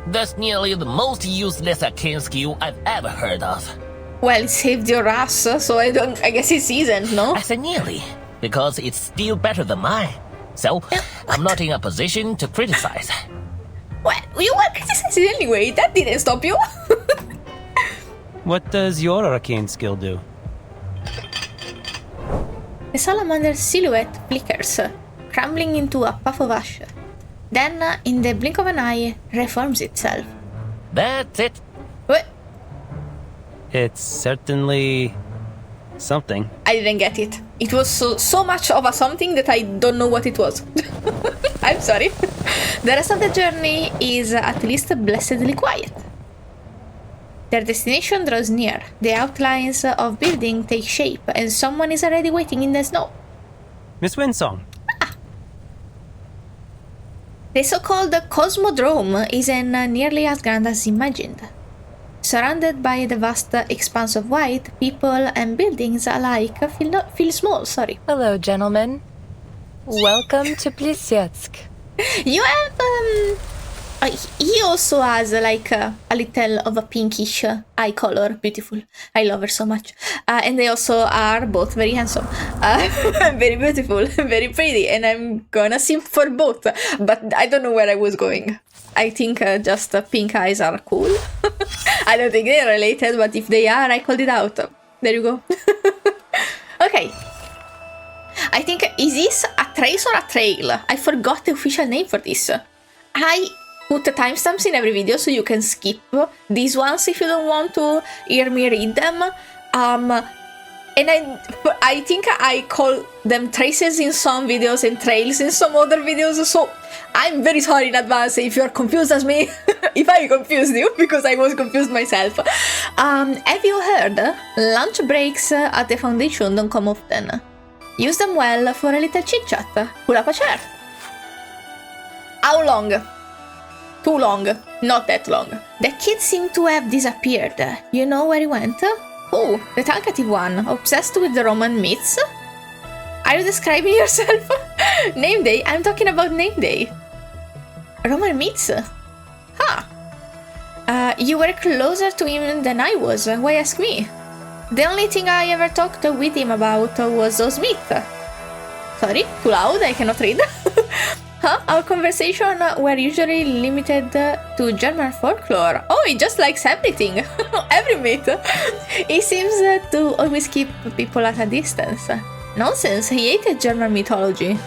That's nearly the most useless arcane skill I've ever heard of. Well, it saved your ass, so I guess it's isn't, no? I said nearly, because it's still better than mine. So, I'm not in a position to criticize. Well, you were criticizing anyway, that didn't stop you. What does your arcane skill do? The salamander's silhouette flickers, crumbling into a puff of ash. Then, in the blink of an eye, reforms itself. That's it. What? It's certainly something. I didn't get it. It was so much of a something that I don't know what it was. I'm sorry. The rest of the journey is at least blessedly quiet. Their destination draws near. The outlines of building take shape, and someone is already waiting in the snow. Miss Winsong. The so-called Cosmodrome isn't nearly as grand as imagined. Surrounded by the vast expanse of white, people and buildings alike feel small, sorry. Hello, gentlemen. Welcome to Plisyetsk. You have, he also has like a little of a pinkish eye color, beautiful. I love her so much. And they also are both very handsome, very beautiful, very pretty, and I'm gonna simp for both. But I don't know where I was going. I think just pink eyes are cool. I don't think they're related, but if they are, I called it out. There you go. Okay. I think, is this a trace or a trail? I forgot the official name for this. I put the timestamps in every video so you can skip these ones if you don't want to hear me read them. And I think I call them traces in some videos and trails in some other videos, so I'm very sorry in advance if you're confused as me, if I confused you, because I was confused myself. Have you heard? Lunch breaks at the foundation don't come often. Use them well for a little chit-chat. Pull up a chair. How long? Too long. Not that long. The kid seemed to have disappeared. You know where he went? Oh, the talkative one, obsessed with the Roman myths? Are you describing yourself? Name day? I'm talking about name day. Roman myths? Huh. You were closer to him than I was. Why ask me? The only thing I ever talked with him about was those myths. Sorry, too loud, I cannot read. Huh? Our conversations were usually limited to German folklore. Oh, he just likes everything. Every myth. He seems to always keep people at a distance. Nonsense, he hated German mythology.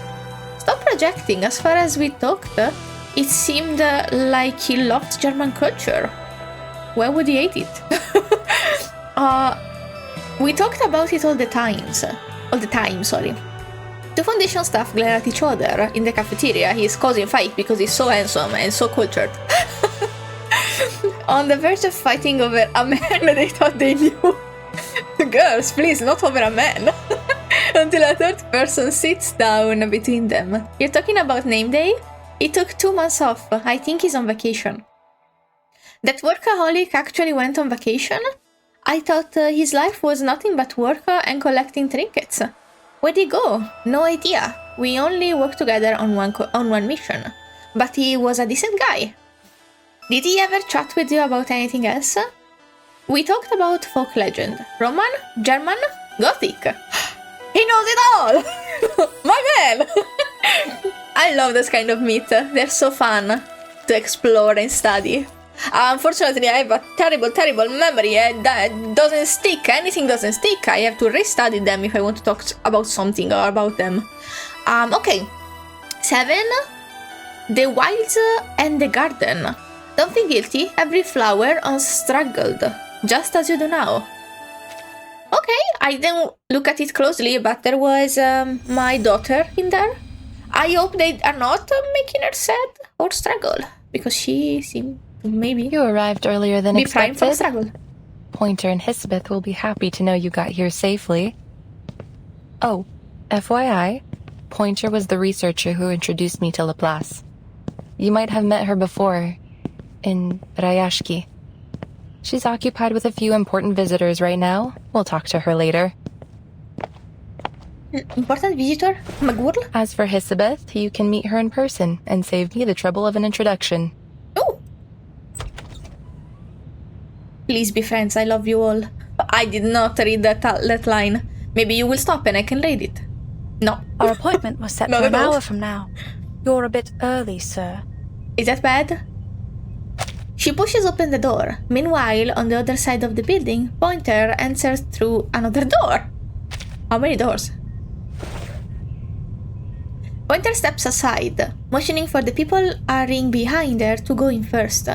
Stop projecting. As far as we talked, it seemed like he loved German culture. Why would he hate it? We talked about it all the time, sorry. The foundation staff glare at each other. In the cafeteria, he's causing fight because he's so handsome and so cultured. On the verge of fighting over a man they thought they knew. Girls, please, not over a man. Until a third person sits down between them. You're talking about name day? He took 2 months off. I think he's on vacation. That workaholic actually went on vacation? I thought his life was nothing but work and collecting trinkets. Where'd he go? No idea. We only worked together on one mission. But he was a decent guy. Did he ever chat with you about anything else? We talked about folk legend. Roman? German? Gothic. He knows it all! My man! I love this kind of myth. They're so fun to explore and study. Unfortunately, I have a terrible memory that doesn't stick. Anything doesn't stick. I have to restudy them if I want to talk about something or about them. Okay. 7. The wilds and the garden. Don't feel guilty. Every flower unstruggled, just as you do now. Okay, I didn't look at it closely, but there was my daughter in there. I hope they are not making her sad or struggle, because she seemed maybe You arrived earlier than be prime for the expected. struggle. Pointer and Hisabeth will be happy to know you got here safely. Oh, FYI, Pointer was the researcher who introduced me to Laplace. You might have met her before, in Rayashki. She's occupied with a few important visitors right now. We'll talk to her later. Important visitor? Magurl? As for Hisabeth, you can meet her in person and save me the trouble of an introduction. Oh! Please be friends, I love you all. I did not read that line. Maybe you will stop and I can read it. No. Our appointment was set Not for an at all. hour from now. You're a bit early, sir. Is that bad? She pushes open the door. Meanwhile, on the other side of the building, Pointer enters through another door. How many doors? Pointer steps aside, motioning for the people hurrying behind her to go in first.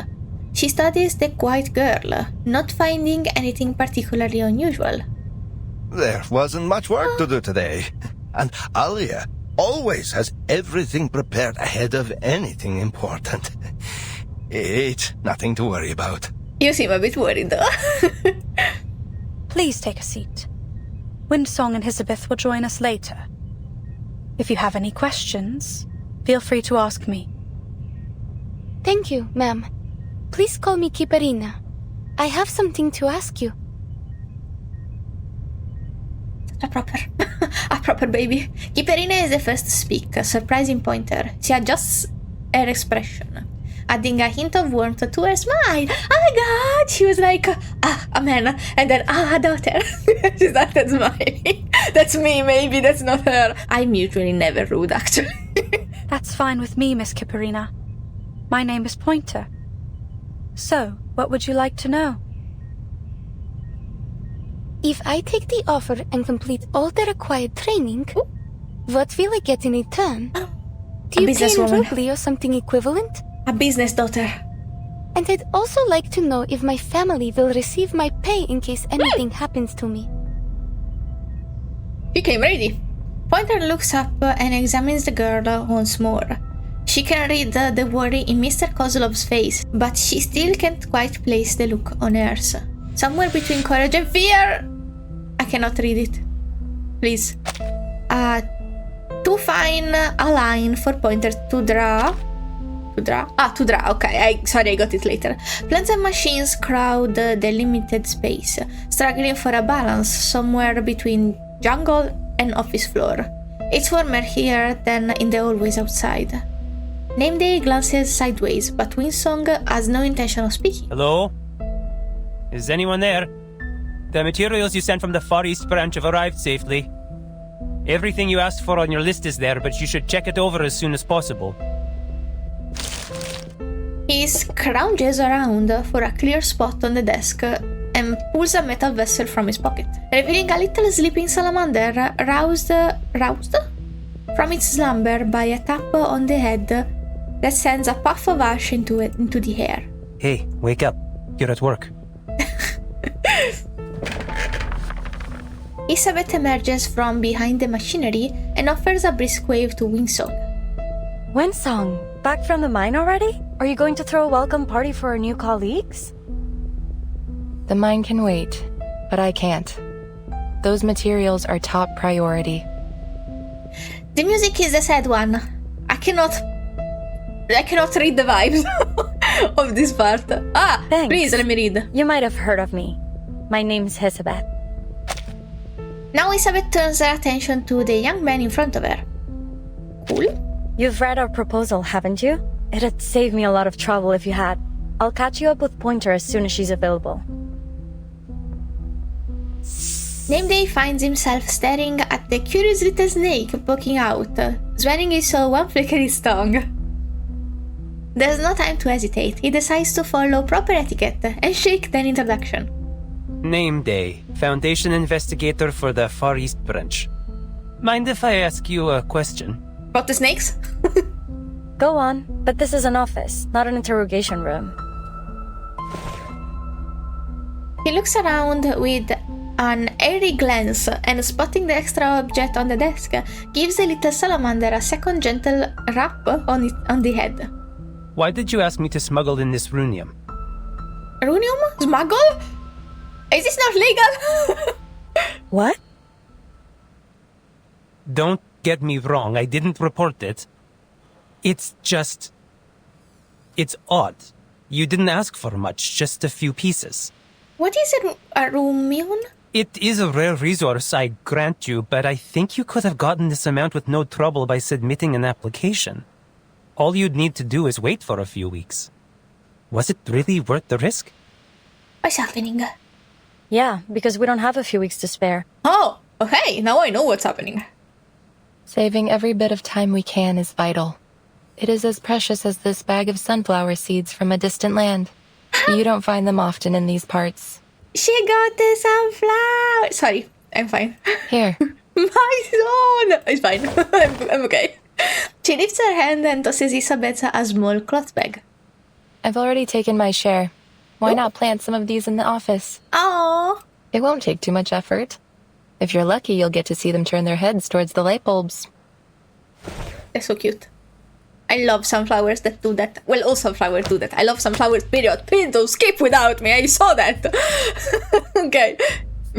She studies the quiet girl, not finding anything particularly unusual. There wasn't much work to do today. And Alia always has everything prepared ahead of anything important. It's nothing to worry about. You seem a bit worried though. Please take a seat. Windsong and Hisabeth will join us later. If you have any questions, feel free to ask me. Thank you, ma'am. Please call me Kiperina. I have something to ask you. A proper baby. Kiperina is the first to speak, surprising Pointer. She adjusts her expression, adding a hint of warmth to her smile. Oh my god! She was like, a man, and then, a daughter. She started smiling. That's me, maybe that's not her. I'm usually never rude, actually. That's fine with me, Miss Kiperina. My name is Pointer. So, what would you like to know? If I take the offer and complete all the required training, what will I get in return? Do you pay in businesswoman. rubli or something equivalent? A business daughter. And I'd also like to know if my family will receive my pay in case anything happens to me. She came ready. Pointer looks up and examines the girl once more. She can read the worry in Mr. Kozlov's face, but she still can't quite place the look on hers. Somewhere between courage and fear. I cannot read it. Please. Too fine a line for Pointer to draw. To draw. Okay, sorry, I got it later. Plants and machines crowd the limited space, struggling for a balance somewhere between jungle and office floor. It's warmer here than in the hallways outside. Nameday glances sideways, but Winsong has no intention of speaking. Hello? Is anyone there? The materials you sent from the Far East branch have arrived safely. Everything you asked for on your list is there, but you should check it over as soon as possible. He scrounges around for a clear spot on the desk and pulls a metal vessel from his pocket, revealing a little sleeping salamander roused from its slumber by a tap on the head that sends a puff of ash into the air. Hey, wake up. You're at work. Isabeth emerges from behind the machinery and offers a brisk wave to Winsong. Winsong, back from the mine already? Are you going to throw a welcome party for our new colleagues? The mine can wait, but I can't. Those materials are top priority. The music is a sad one. I cannot read the vibes of this part. Thanks. Please let me read. You might have heard of me. My name's Hisabeth. Now Isabeth turns her attention to the young man in front of her. Cool. You've read our proposal, haven't you? It'd save me a lot of trouble if you had. I'll catch you up with Pointer as soon as she's available. Nameday finds himself staring at the curious little snake poking out, swearing he saw one flicker his tongue. There's no time to hesitate. He decides to follow proper etiquette and shake the introduction. Nameday, Foundation Investigator for the Far East branch. Mind if I ask you a question? About the snakes? Go on, but this is an office, not an interrogation room. He looks around with an airy glance and, spotting the extra object on the desk, gives the little salamander a second gentle rap on the head. Why did you ask me to smuggle in this runium? Runium? Smuggle? Is this not legal? What? Don't get me wrong, I didn't report it. It's just... It's odd. You didn't ask for much, just a few pieces. What is a rumion? It is a rare resource, I grant you, but I think you could have gotten this amount with no trouble by submitting an application. All you'd need to do is wait for a few weeks. Was it really worth the risk? What's happening? Yeah, because we don't have a few weeks to spare. Oh, okay, now I know what's happening. Saving every bit of time we can is vital. It is as precious as this bag of sunflower seeds from a distant land. You don't find them often in these parts. She got the sunflower. Sorry, I'm fine. Here. My son! It's fine. I'm okay. She lifts her hand and tosses Isabetta a small cloth bag. I've already taken my share. Why not plant some of these in the office? Aww. It won't take too much effort. If you're lucky, you'll get to see them turn their heads towards the light bulbs. They're so cute. I love sunflowers that do that. Well, all sunflowers do that. I love sunflowers, period. Please don't skip without me. I saw that. Okay.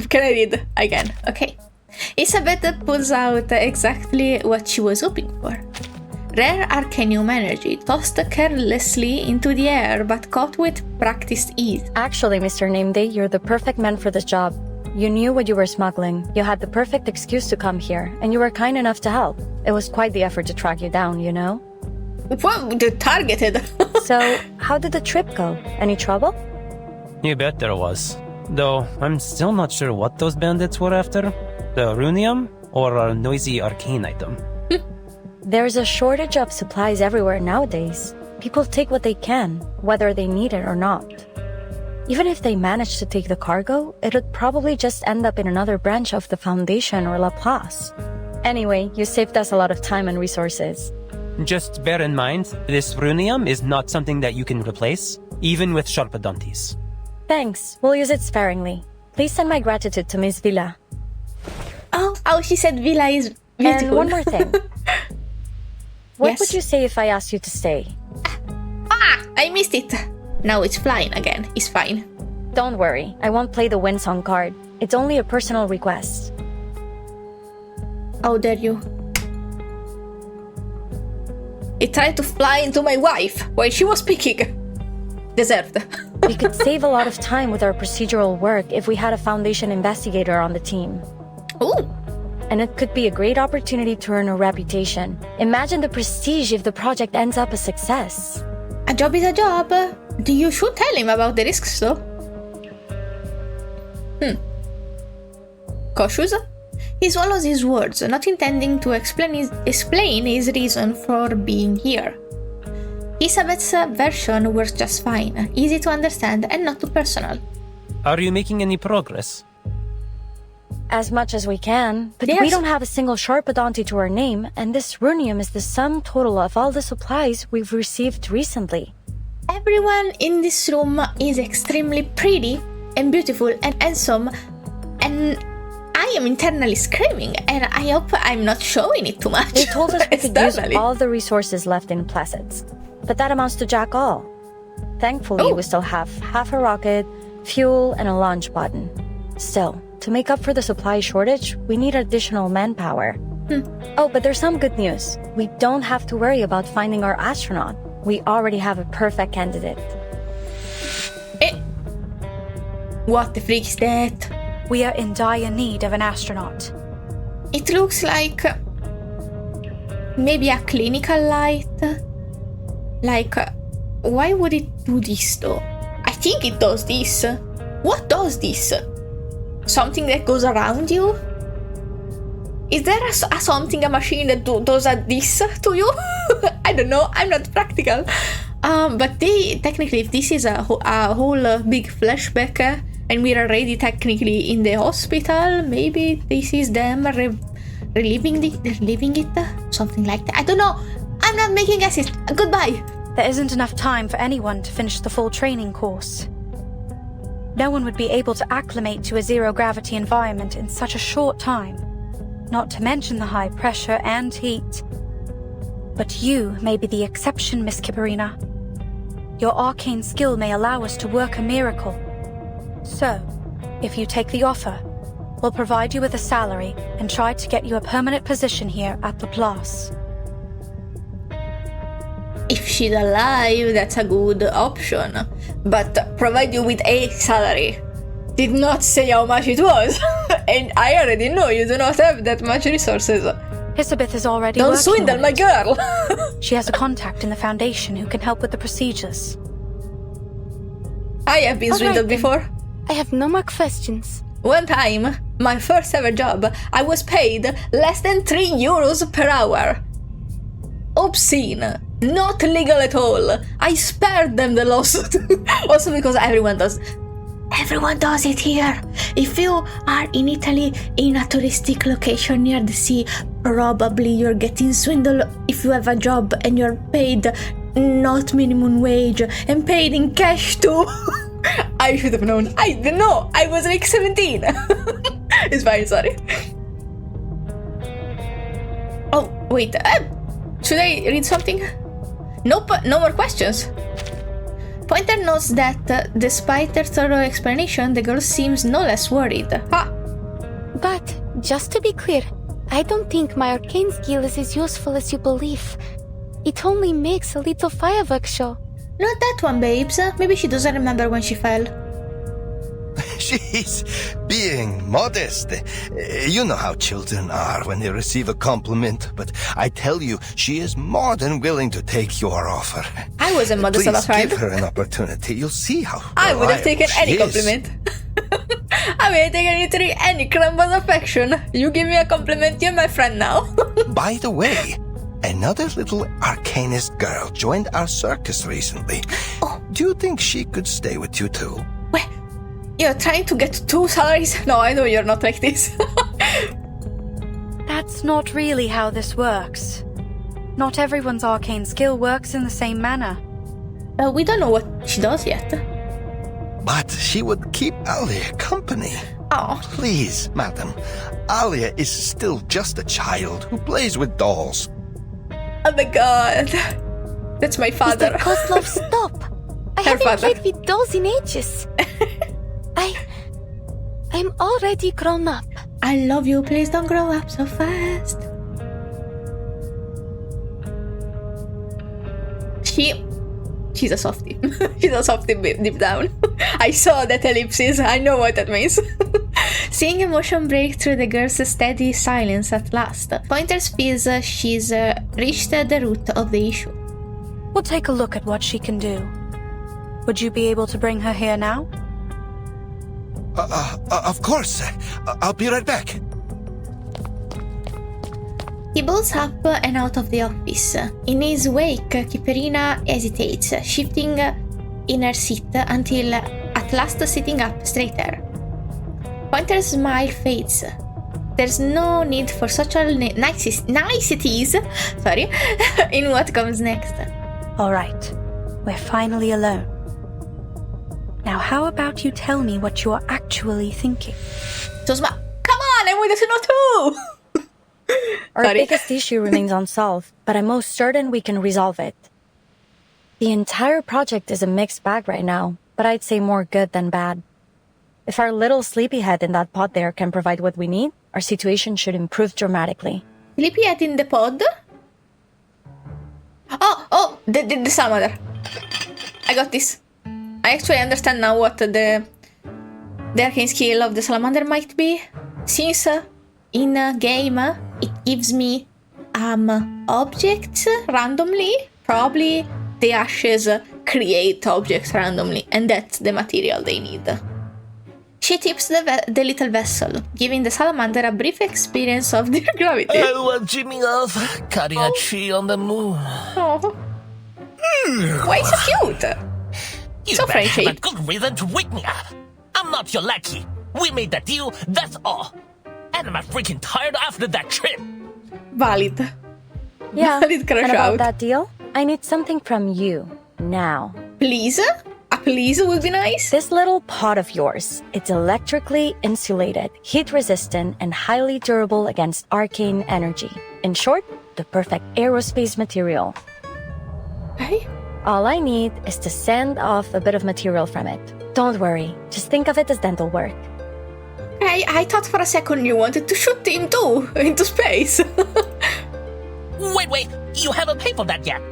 Can I read? I can. Okay. Isabetta pulls out exactly what she was hoping for. Rare arcanium energy, tossed carelessly into the air, but caught with practiced ease. Actually, Mr. Nameday, you're the perfect man for this job. You knew what you were smuggling, you had the perfect excuse to come here, and you were kind enough to help. It was quite the effort to track you down, you know? Well, they're targeted. So, how did the trip go? Any trouble? You bet there was. Though, I'm still not sure what those bandits were after. The runium, or a noisy arcane item. There's a shortage of supplies everywhere nowadays. People take what they can, whether they need it or not. Even if they manage to take the cargo, it would probably just end up in another branch of the Foundation or Laplace. Anyway, you saved us a lot of time and resources. Just bear in mind, this runium is not something that you can replace, even with Sharpadontis. Thanks, we'll use it sparingly. Please send my gratitude to Miss Villa. Oh, she said Villa is beautiful. And one more thing. What Yes. would you say if I asked you to stay? I missed it. Now it's flying again. It's fine. Don't worry, I won't play the Windsong card. It's only a personal request. How dare you? It tried to fly into my wife while she was speaking. Deserved. We could save a lot of time with our procedural work if we had a Foundation investigator on the team. Ooh. And it could be a great opportunity to earn a reputation. Imagine the prestige if the project ends up a success. A job is a job. You should tell him about the risks, though. Cautious? He swallows his words, not intending to explain his reason for being here. Isabett's version works just fine, easy to understand and not too personal. Are you making any progress? As much as we can, but Yes. we don't have a single Sharpadonti to our name, and this runium is the sum total of all the supplies we've received recently. Everyone in this room is extremely pretty and beautiful and handsome, and I am internally screaming, and I hope I'm not showing it too much. They told us we could use externally. all the resources left in Placids, but that amounts to jack all. Thankfully, we still have half a rocket, fuel, and a launch button. Still, to make up for the supply shortage, we need additional manpower. Oh, but there's some good news. We don't have to worry about finding our astronaut. We already have a perfect candidate. What the freak is that? We are in dire need of an astronaut. It looks like maybe a clinical light. Like, why would it do this though? I think it does this. What does this? Something that goes around you? Is there a machine that does this to you? I don't know, I'm not practical. But technically, if this is a whole big flashback and we're already technically in the hospital, maybe this is them reliving it? Something like that. I don't know. I'm not making guesses. Goodbye. There isn't enough time for anyone to finish the full training course. No one would be able to acclimate to a zero-gravity environment in such a short time, not to mention the high pressure and heat. But you may be the exception, Miss KIPERINA. your arcane skill may allow us to work a miracle. So, if you take the offer, we'll provide you with a salary and try to get you a permanent position here at Laplace. If she's alive, that's a good option. But provide you with a salary. Did not say how much it was. And I already know you do not have that much resources. Elizabeth is already Don't working swindle on my it. girl. She has a contact in the Foundation who can help with the procedures. I have been All right, swindled then. before. I have no more questions. One time, my first ever job, I was paid less than 3 euros per hour. Obscene. Not legal at all. I spared them the lawsuit. Also because everyone does it here. If you are in Italy in a touristic location near the sea, probably you're getting swindled if you have a job and you're paid not minimum wage and paid in cash too. I should have known. I didn't know. I was like 17. It's fine, sorry. Oh, wait. Should I read something? Nope, no more questions. Pointer notes that despite their thorough explanation, the girl seems no less worried. Ha! But, just to be clear, I don't think my arcane skill is as useful as you believe. It only makes a little fireworks show. Not that one, babes. Maybe she doesn't remember when she fell. She's being modest. You know how children are when they receive a compliment, but I tell you, she is more than willing to take your offer. I wasn't modest Please about time. give her an opportunity. You'll see how I would have taken reliable any she is. compliment. I would have taken literally any crumb of affection. You give me a compliment, you're my friend now. By the way, another little arcanist girl joined our circus recently. Oh. Do you think she could stay with you too? You're trying to get 2 salaries? No, I know you're not like this. That's not really how this works. Not everyone's arcane skill works in the same manner. We don't know what she does yet. But she would keep Alia company. Oh. Please, madam. Alia is still just a child who plays with dolls. Oh my god. That's my father. Mr. Kozlov, stop! I Her haven't father. played with dolls in ages. I'm already grown up. I love you, please don't grow up so fast. She's a softie. She's a softie deep down. I saw that ellipsis, I know what that means. Seeing emotion break through the girl's steady silence at last, Pointer feels she's reached the root of the issue. We'll take a look at what she can do. Would you be able to bring her here now? Of course. I'll be right back. He bolts up and out of the office. In his wake, Kiperina hesitates, shifting in her seat until at last sitting up straighter. Pointer's smile fades. There's no need for such niceties in what comes next. Alright, we're finally alone. Now how about you tell me what you're actually thinking? Come on, I wanted to know too! Our biggest issue remains unsolved, but I'm most certain we can resolve it. The entire project is a mixed bag right now, but I'd say more good than bad. If our little sleepyhead in that pod there can provide what we need, our situation should improve dramatically. Sleepyhead in the pod? Oh, the salamander. I got this. I actually understand now what the arcane skill of the salamander might be. Since in a game it gives me objects randomly, probably the ashes create objects randomly, and that's the material they need. She tips the little vessel, giving the salamander a brief experience of their gravity. I was dreaming of cutting a tree on the moon. Oh. Why so cute? You So better have a friendship. good reason to wake me up. I'm not your lackey. We made the deal, that's all. And I'm freaking tired after that trip. Valid. Yeah, Valid crush and about out. that deal, I need something from you, now. Please? A please would be nice. This little pot of yours, it's electrically insulated, heat-resistant, and highly durable against arcane energy. In short, the perfect aerospace material. Hey? All I need is to sand off a bit of material from it. Don't worry, just think of it as dental work. I thought for a second you wanted to shoot him too, into space. Wait, you haven't paid for that yet.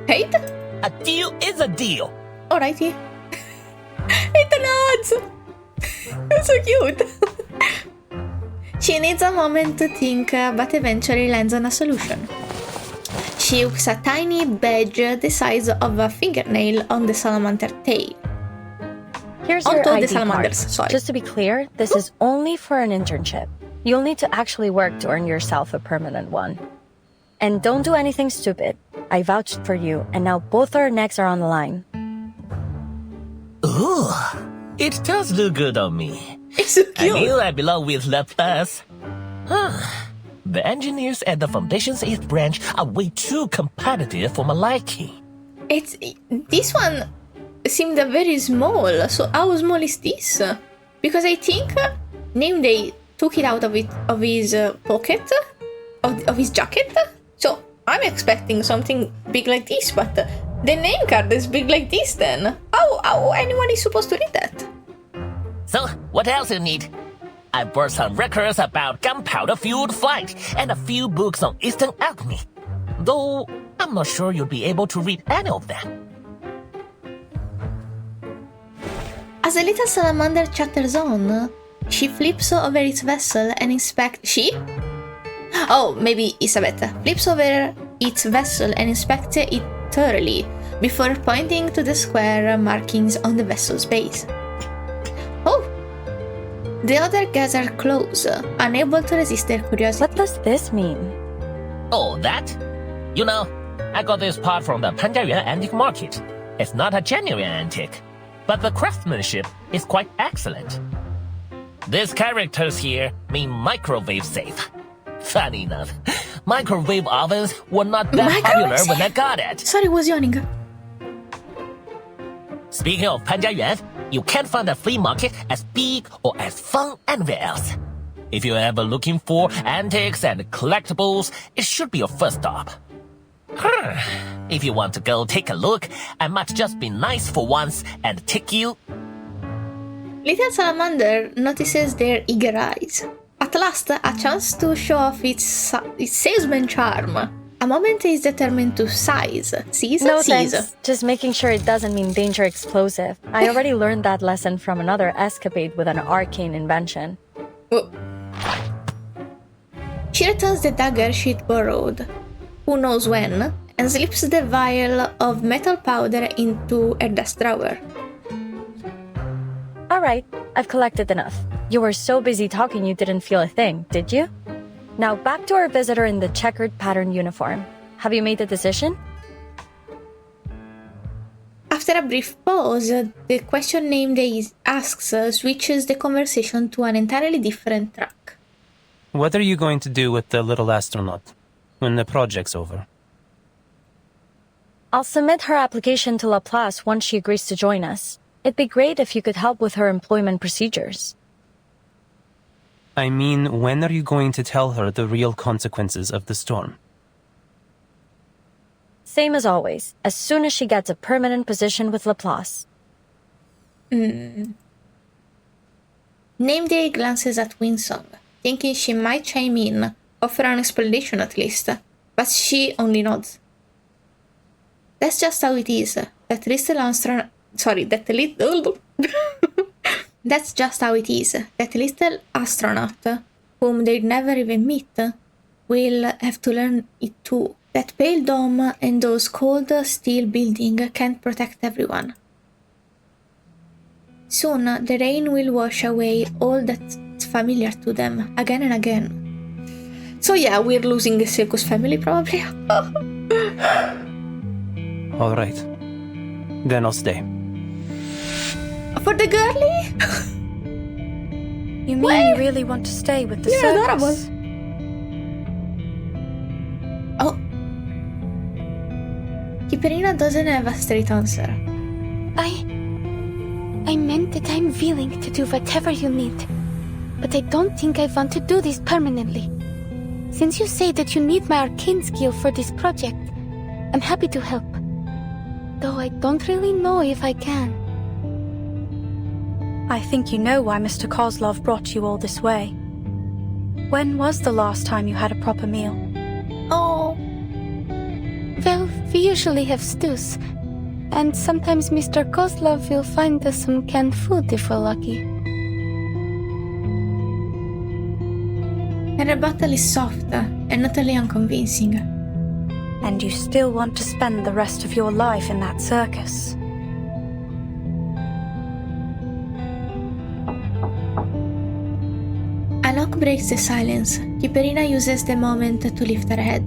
Paid? A deal is a deal. Alrighty. It nods. It's so cute. She needs a moment to think, but eventually lands on a solution. She hooks a tiny badge the size of a fingernail on the salamander tail. Here's Onto your the ID salamanders, card. sorry. Just to be clear, this is only for an internship. You'll need to actually work to earn yourself a permanent one. And don't do anything stupid. I vouched for you, and now both our necks are on the line. Ooh, it does look good on me. It's so cute. I knew I belong with Laplace. The engineers at the Foundation's 8th branch are way too competitive for my liking. This one seemed very small, so how small is this? Because I think Name Day took it out of his pocket, of his jacket. So I'm expecting something big like this, but the name card is big like this then. How anyone is supposed to read that? So, what else you need? I brought some records about gunpowder-fueled flight and a few books on Eastern alchemy. Though, I'm not sure you'll be able to read any of them. As a little salamander chatters on, she flips over its vessel and inspects... She? Oh, maybe Isabetta. Flips over its vessel and inspects it thoroughly before pointing to the square markings on the vessel's base. Oh! The other gather close, unable to resist their curiosity. What does this mean? Oh, that? You know, I got this part from the Panjayuan antique market. It's not a genuine antique, but the craftsmanship is quite excellent. These characters here mean microwave safe. Funny enough, microwave ovens were not that popular when I got it. Sorry, was yawning. Speaking of Panjayuan, you can't find a flea market as big or as fun anywhere else. If you're ever looking for antiques and collectibles, it should be your first stop. If you want to go take a look, I might just be nice for once and take you... Little Salamander notices their eager eyes. At last, a chance to show off its salesman charm. A moment is determined to seize. No thanks. Just making sure it doesn't mean danger explosive. I already learned that lesson from another escapade with an arcane invention. She returns the dagger she'd borrowed, who knows when, and slips the vial of metal powder into her desk drawer. Alright, I've collected enough. You were so busy talking you didn't feel a thing, did you? Now back to our visitor in the checkered pattern uniform. Have you made a decision? After a brief pause, the question Name Day asks switches the conversation to an entirely different track. What are you going to do with the little astronaut when the project's over? I'll submit her application to Laplace once she agrees to join us. It'd be great if you could help with her employment procedures. I mean, when are you going to tell her the real consequences of the storm? Same as always, as soon as she gets a permanent position with Laplace. Name Day glances at Winsong, thinking she might chime in, offer an explanation at least, but she only nods. That's just how it is. That little astronaut... Sorry, that little... That's just how it is. That little astronaut, whom they'd never even meet, will have to learn it too. That pale dome and those cold steel buildings can't protect everyone. Soon, the rain will wash away all that's familiar to them, again and again. So yeah, we're losing the circus family, probably. Alright. Then I'll stay. For the girly? You mean you really want to stay with the circus? Adorable. Oh. KIPERINA doesn't have a straight answer. I meant that I'm willing to do whatever you need. But I don't think I want to do this permanently. Since you say that you need my arcane skill for this project, I'm happy to help. though I don't really know if I can. I think you know why Mr. Kozlov brought you all this way. When was the last time you had a proper meal? Oh. Well, we usually have stews. And sometimes Mr. Kozlov will find us some canned food if we're lucky. Her rebuttal is soft and utterly unconvincing. And you still want to spend the rest of your life in that circus? A knock breaks the silence. Kiperina uses the moment to lift her head.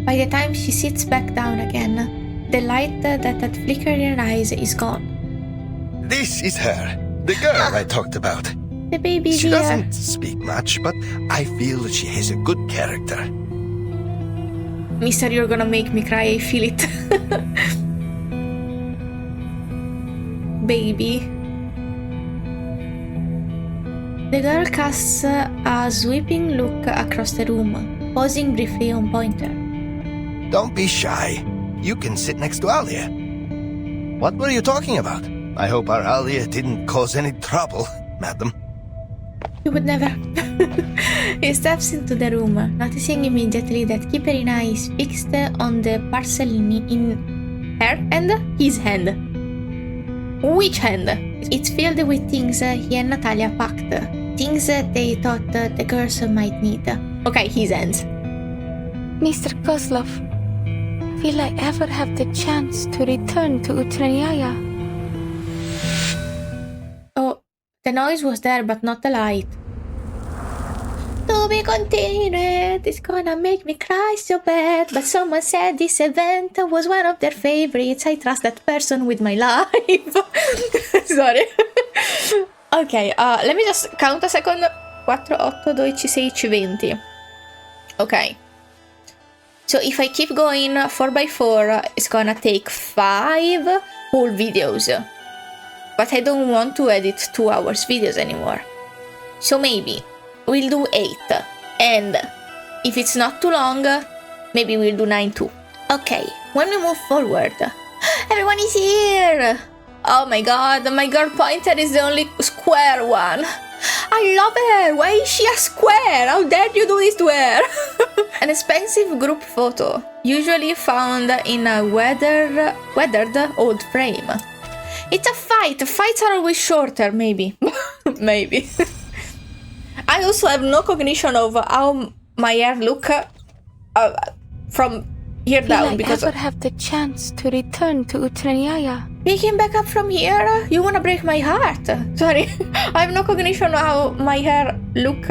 By the time she sits back down again, the light that had flickered in her eyes is gone. This is her, the girl I talked about. The baby She dear. doesn't speak much, but I feel that she has a good character. Mister, you're gonna make me cry, I feel it. Baby. The girl casts a sweeping look across the room, pausing briefly on Pointer. Don't be shy. You can sit next to Alia. What were you talking about? I hope our Alia didn't cause any trouble, madam. He would never. He steps into the room, noticing immediately that Kiperina is fixed on the parcel in her hand, his hand. Which hand? It's filled with things he and Natalia packed. Things they thought the girls might need. Okay, his hands. Mr. Kozlov, will I ever have the chance to return to Utranyaya? Oh, the noise was there, but not the light. To be continued, it's gonna make me cry so bad. But someone said this event was one of their favorites. I trust that person with my life. Sorry. Ok, let me just count a second. 4, 8, 12, 16, 20. Ok. So if I keep going 4x4, it's gonna take 5 whole videos. But I don't want to edit 2 hours videos anymore. So maybe we'll do 8. And if it's not too long, maybe we'll do 9 too. Okay, when we move forward, everyone is here! Oh my god, my girl Pointer is the only square one. I love her! Why is she a square? How dare you do this to her? An expensive group photo, usually found in a weathered old frame. It's a fight! Fights are always shorter, maybe. Maybe. I also have no cognition of how my hair look from here down, because will I ever have the chance to return to Utranyaya? Picking back up from here, you wanna break my heart. Sorry, I have no cognition of how my hair look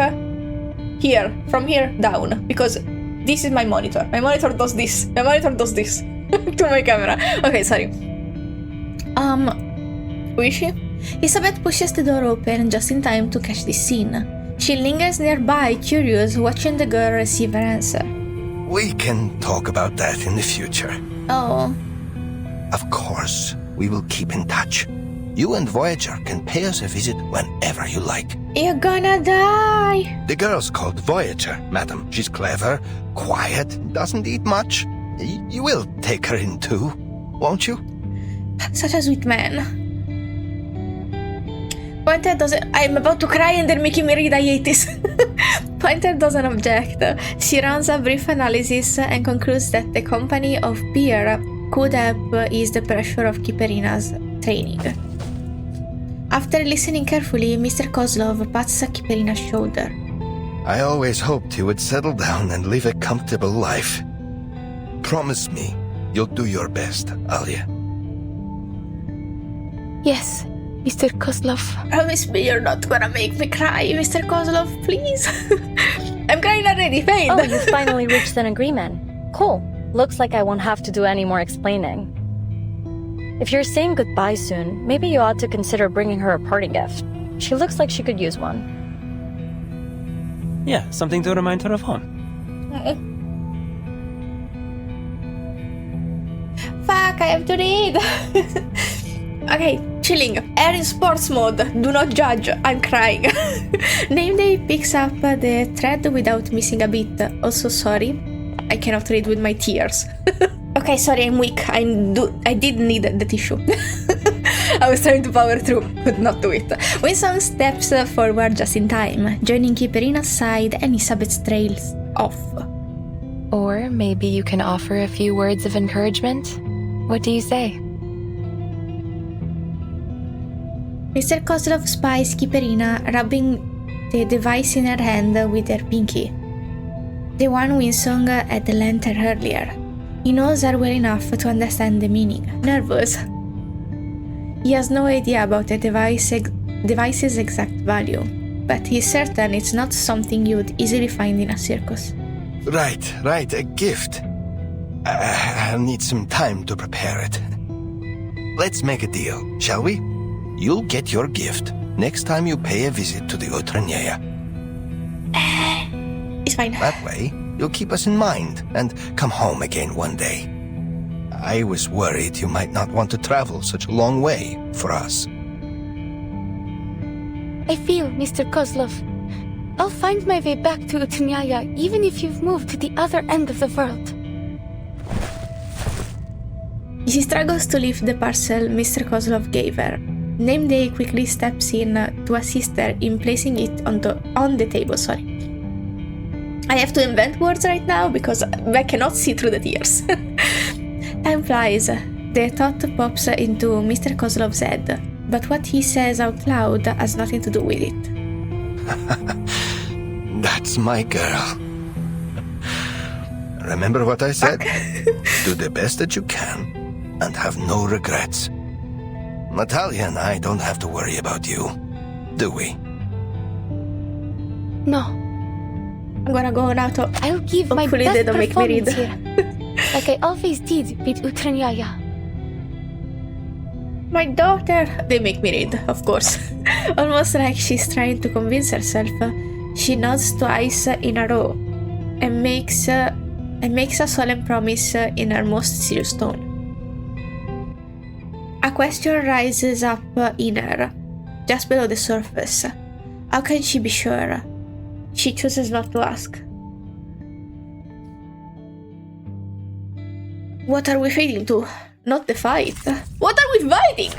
here, from here down, because this is my monitor. My monitor does this. My monitor does this to my camera. Okay, sorry. Who is she? Elizabeth pushes the door open just in time to catch this scene. She lingers nearby, curious, watching the girl receive her answer. We can talk about that in the future. Oh. Of course, we will keep in touch. You and Voyager can pay us a visit whenever you like. You're gonna die. The girl's called Voyager, madam. She's clever, quiet, doesn't eat much. You will take her in too, won't you? Such a sweet man. Pointer doesn't. I'm about to cry and they're making me read. I hate this. Pointer doesn't object. She runs a brief analysis and concludes that the company of beer could have eased the pressure of KIPERINA'S training. After listening carefully, Mr. Kozlov pats KIPERINA'S shoulder. I always hoped you would settle down and live a comfortable life. Promise me you'll do your best, Alia. Yes, Mr. Kozlov. Promise me you're not gonna make me cry, Mr. Kozlov, please. I'm crying already, fine. Oh, you finally reached an agreement. Cool. Looks like I won't have to do any more explaining. If you're saying goodbye soon, maybe you ought to consider bringing her a party gift. She looks like she could use one. Yeah, something to remind her of home. Fuck, I have to read. Okay, chilling. Air in sports mode. Do not judge. I'm crying. Nameday picks up the thread without missing a beat. Also, sorry, I cannot read with my tears. Okay, sorry, I'm weak. I did need the tissue. I was trying to power through, could not do it. Winston steps forward just in time, joining KIPERINA'S side and Elizabeth trails off. Or maybe you can offer a few words of encouragement? What do you say? Mr. Kozlov spies KIPERINA rubbing the device in her hand with her pinky. The one Winsong had lent her earlier. He knows her well enough to understand the meaning. Nervous. He has no idea about the device's exact value, but he's certain it's not something you'd easily find in a circus. Right, a gift. I'll need some time to prepare it. Let's make a deal, shall we? You'll get your gift next time you pay a visit to the Utreneia. It's fine. That way, you'll keep us in mind and come home again one day. I was worried you might not want to travel such a long way for us. I feel, Mr. Kozlov. I'll find my way back to Utreneia even if you've moved to the other end of the world. She struggles to lift the parcel Mr. Kozlov gave her. Nameday quickly steps in to assist her in placing it on the table. I have to invent words right now because I cannot see through the tears. Time flies. The thought pops into Mr. Kozlov's head, but what he says out loud has nothing to do with it. That's my girl. Remember what I said? Do the best that you can and have no regrets. Natalia and I don't have to worry about you, do we? No. I'm gonna go now to... I'll give my Hopefully best they don't make me read. performance here. Like I always did with Utreneia. My daughter! They make me read, of course. Almost like she's trying to convince herself. She nods twice in a row and makes a solemn promise in her most serious tone. A question rises up in her, just below the surface. How can she be sure? She chooses not to ask. What are we fighting to? Not the fight. What are we fighting?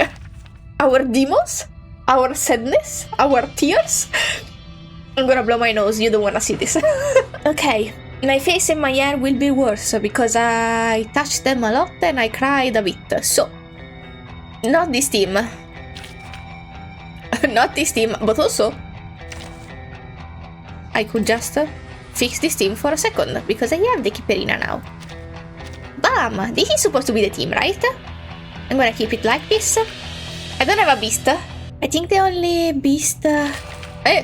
Our demons? Our sadness? Our tears? I'm gonna blow my nose, you don't wanna see this. Okay, my face and my hair will be worse because I touched them a lot and I cried a bit, so... Not this team. Not this team, but also... I could just fix this team for a second, because I have the KIPERINA now. Bam! This is supposed to be the team, right? I'm gonna keep it like this. I don't have a beast. I think the only beast...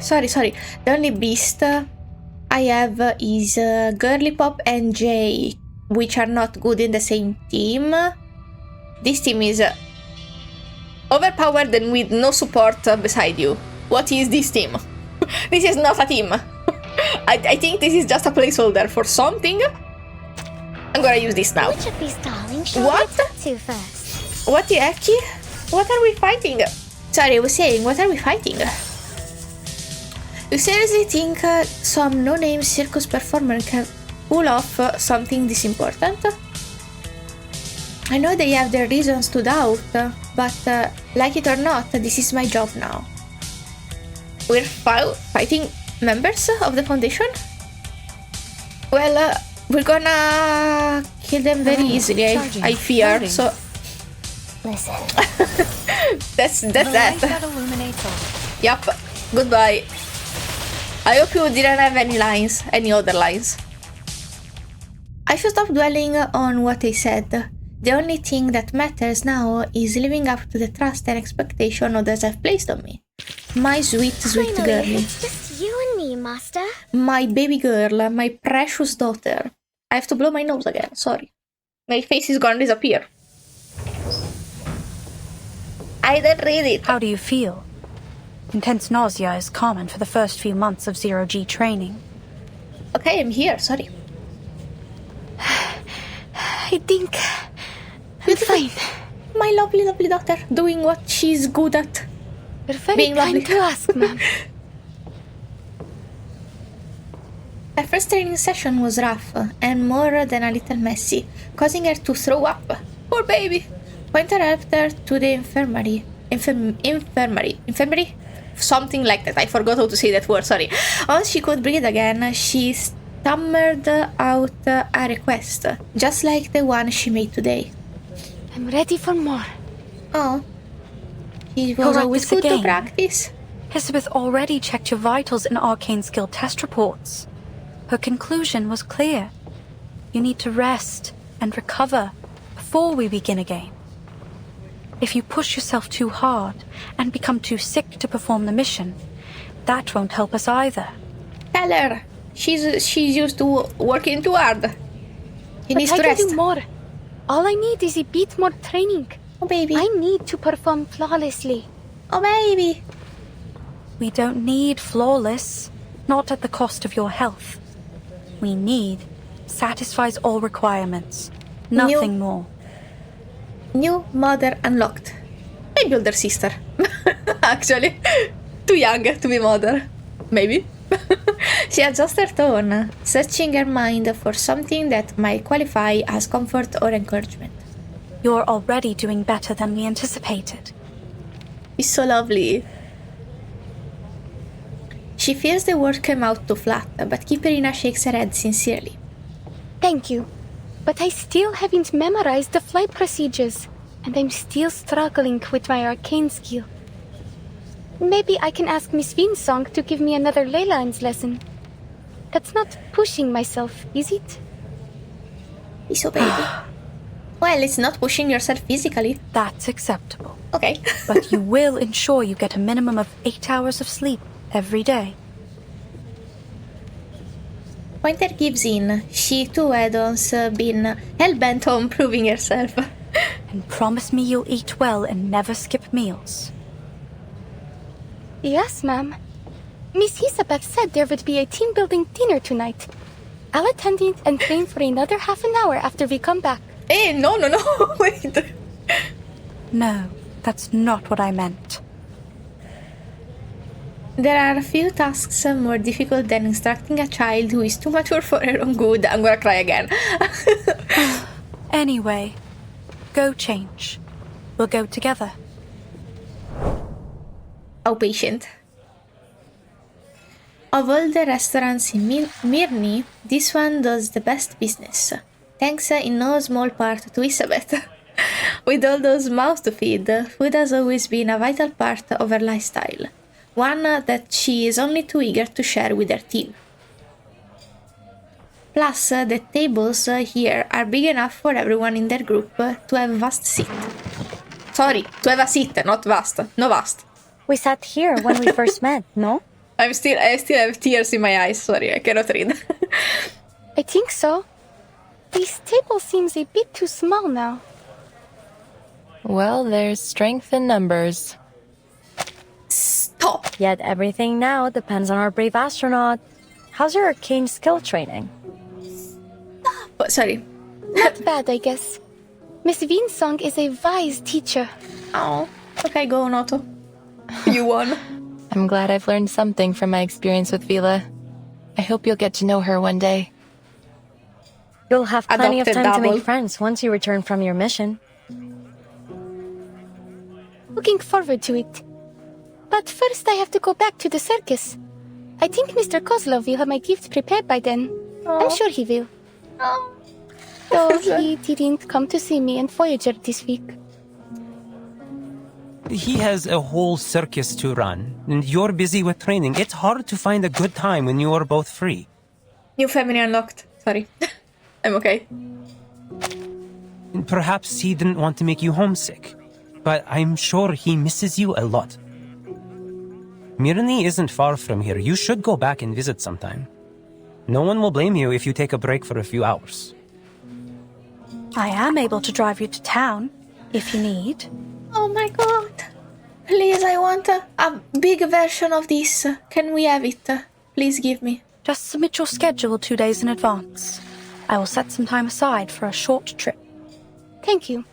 sorry. The only beast I have is Girly Pop and Jay, which are not good in the same team. This team is overpowered and with no support beside you. What is this team? This is not a team. I think this is just a placeholder for something. I'm gonna use this now. Which of these darlings shall What? I talk to first? What the heck? What are we fighting? Sorry, I was saying, what are we fighting? You seriously think some no-name circus performer can pull off something this important? I know they have their reasons to doubt, but like it or not, this is my job now. We're fighting members of the Foundation? Well, we're gonna kill them very easily, I fear, so... Listen. that's that. Yup, goodbye. I hope you didn't have any other lines. I should stop dwelling on what I said. The only thing that matters now is living up to the trust and expectation others have placed on me. My sweet Finally, girlie. it's just you and me, Master. My baby girl, my precious daughter. I have to blow my nose again, sorry. My face is gonna disappear. I didn't read it. How do you feel? Intense nausea is common for the first few months of zero-G training. Okay, I'm here, sorry. I think I'm fine. My lovely, lovely daughter, doing what she's good at. You're very Being kind lovely. to ask, ma'am. Her first training session was rough and more than a little messy, causing her to throw up. Poor baby! Pointer helped her to the infirmary. Infirmary? Something like that. I forgot how to say that word, sorry. Once she could breathe again, she stammered out a request, just like the one she made today. I'm ready for more. Oh. It was always good to practice. Elizabeth already checked your vitals in arcane skill test reports. Her conclusion was clear. You need to rest and recover before we begin again. If you push yourself too hard and become too sick to perform the mission, that won't help us either. Tell her. She's used to working too hard. She needs to I can rest. do more. All I need is a bit more training. Oh, baby. I need to perform flawlessly. Oh, baby. We don't need flawless, not at the cost of your health. We need satisfies all requirements, nothing more. New mother unlocked. Maybe older sister. Actually, too young to be mother. Maybe. She adjusts her tone, searching her mind for something that might qualify as comfort or encouragement. You're already doing better than we anticipated. It's so lovely. She fears the word came out too flat, but Kiperina shakes her head sincerely. Thank you. But I still haven't memorized the flight procedures, and I'm still struggling with my arcane skill. Maybe I can ask Miss Vinsong to give me another ley lines lesson. That's not pushing myself, is it? It's so baby. Well, it's not pushing yourself physically. That's acceptable. Okay. But you will ensure you get a minimum of 8 hours of sleep every day. Pointer gives in. She too had once been hell-bent on proving herself. And promise me you'll eat well and never skip meals. Yes, ma'am. Miss Isabel said there would be a team-building dinner tonight. I'll attend it and train for another half an hour after we come back. Hey, no, wait. No, that's not what I meant. There are a few tasks more difficult than instructing a child who is too mature for her own good. I'm gonna cry again. Anyway, go change. We'll go together. Outpatient. Of all the restaurants in Mirny, this one does the best business. Thanks in no small part to Isabeth. With all those mouths to feed, food has always been a vital part of her lifestyle. One that she is only too eager to share with her team. Plus, the tables here are big enough for everyone in their group to have a vast seat. Sorry, to have a seat, not vast. No vast. We sat here when we first met, no? I still have tears in my eyes, sorry, I cannot read. I think so. This table seems a bit too small now. Well, there's strength in numbers. Stop! Yet everything now depends on our brave astronaut. How's your arcane skill training? Oh, sorry. Not bad, I guess. Miss Vinsong is a wise teacher. Oh, okay, go, Noto. You won. I'm glad I've learned something from my experience with Vila. I hope you'll get to know her one day. You'll have plenty of Adopted time to double. make friends once you return from your mission. Looking forward to it. But first I have to go back to the circus. I think Mr. Kozlov will have my gift prepared by then. I'm sure he will. Though he didn't come to see me and Voyager this week. He has a whole circus to run, and you're busy with training. It's hard to find a good time when you are both free. New family unlocked. Sorry. I'm okay. And perhaps he didn't want to make you homesick, but I'm sure he misses you a lot. Mirny isn't far from here. You should go back and visit sometime. No one will blame you if you take a break for a few hours. I am able to drive you to town, if you need. Oh my god. Please, I want a big version of this. Can we have it? Please give me. Just submit your schedule 2 days in advance. I will set some time aside for a short trip. Thank you.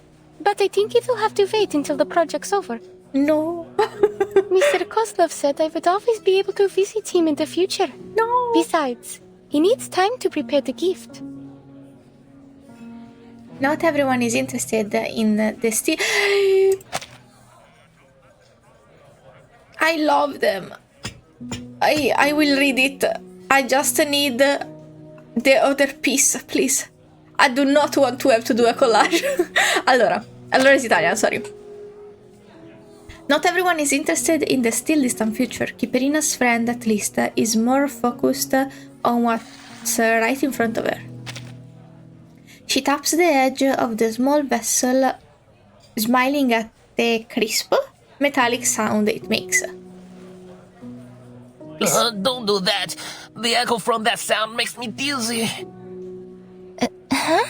But I think it will have to wait until the project's over. No. Mr. Kozlov said I would always be able to visit him in the future. No. Besides, He needs time to prepare the gift. Not everyone is interested in the steel. I love them. I will read it. I just need the other piece, please. I do not want to have to do a collage. Allora is Italian, sorry. Not everyone is interested in the still distant future. KIPERINA'S friend, at least, is more focused on what's right in front of her. She taps the edge of the small vessel, smiling at the crisp, metallic sound it makes. Don't do that. The echo from that sound makes me dizzy. Huh?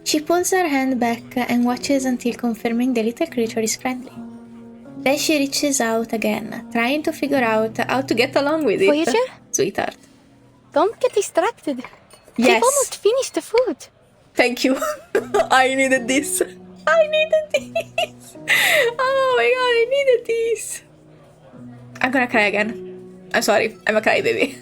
She pulls her hand back and watches until confirming the little creature is friendly. Then she reaches out again, trying to figure out how to get along with it. Voyager? Sweetheart. Don't get distracted. Yes. They've almost finished the food. Thank you. I needed this. I needed this. Oh my god, I needed this. I'm gonna cry again. I'm sorry, I'm a crybaby.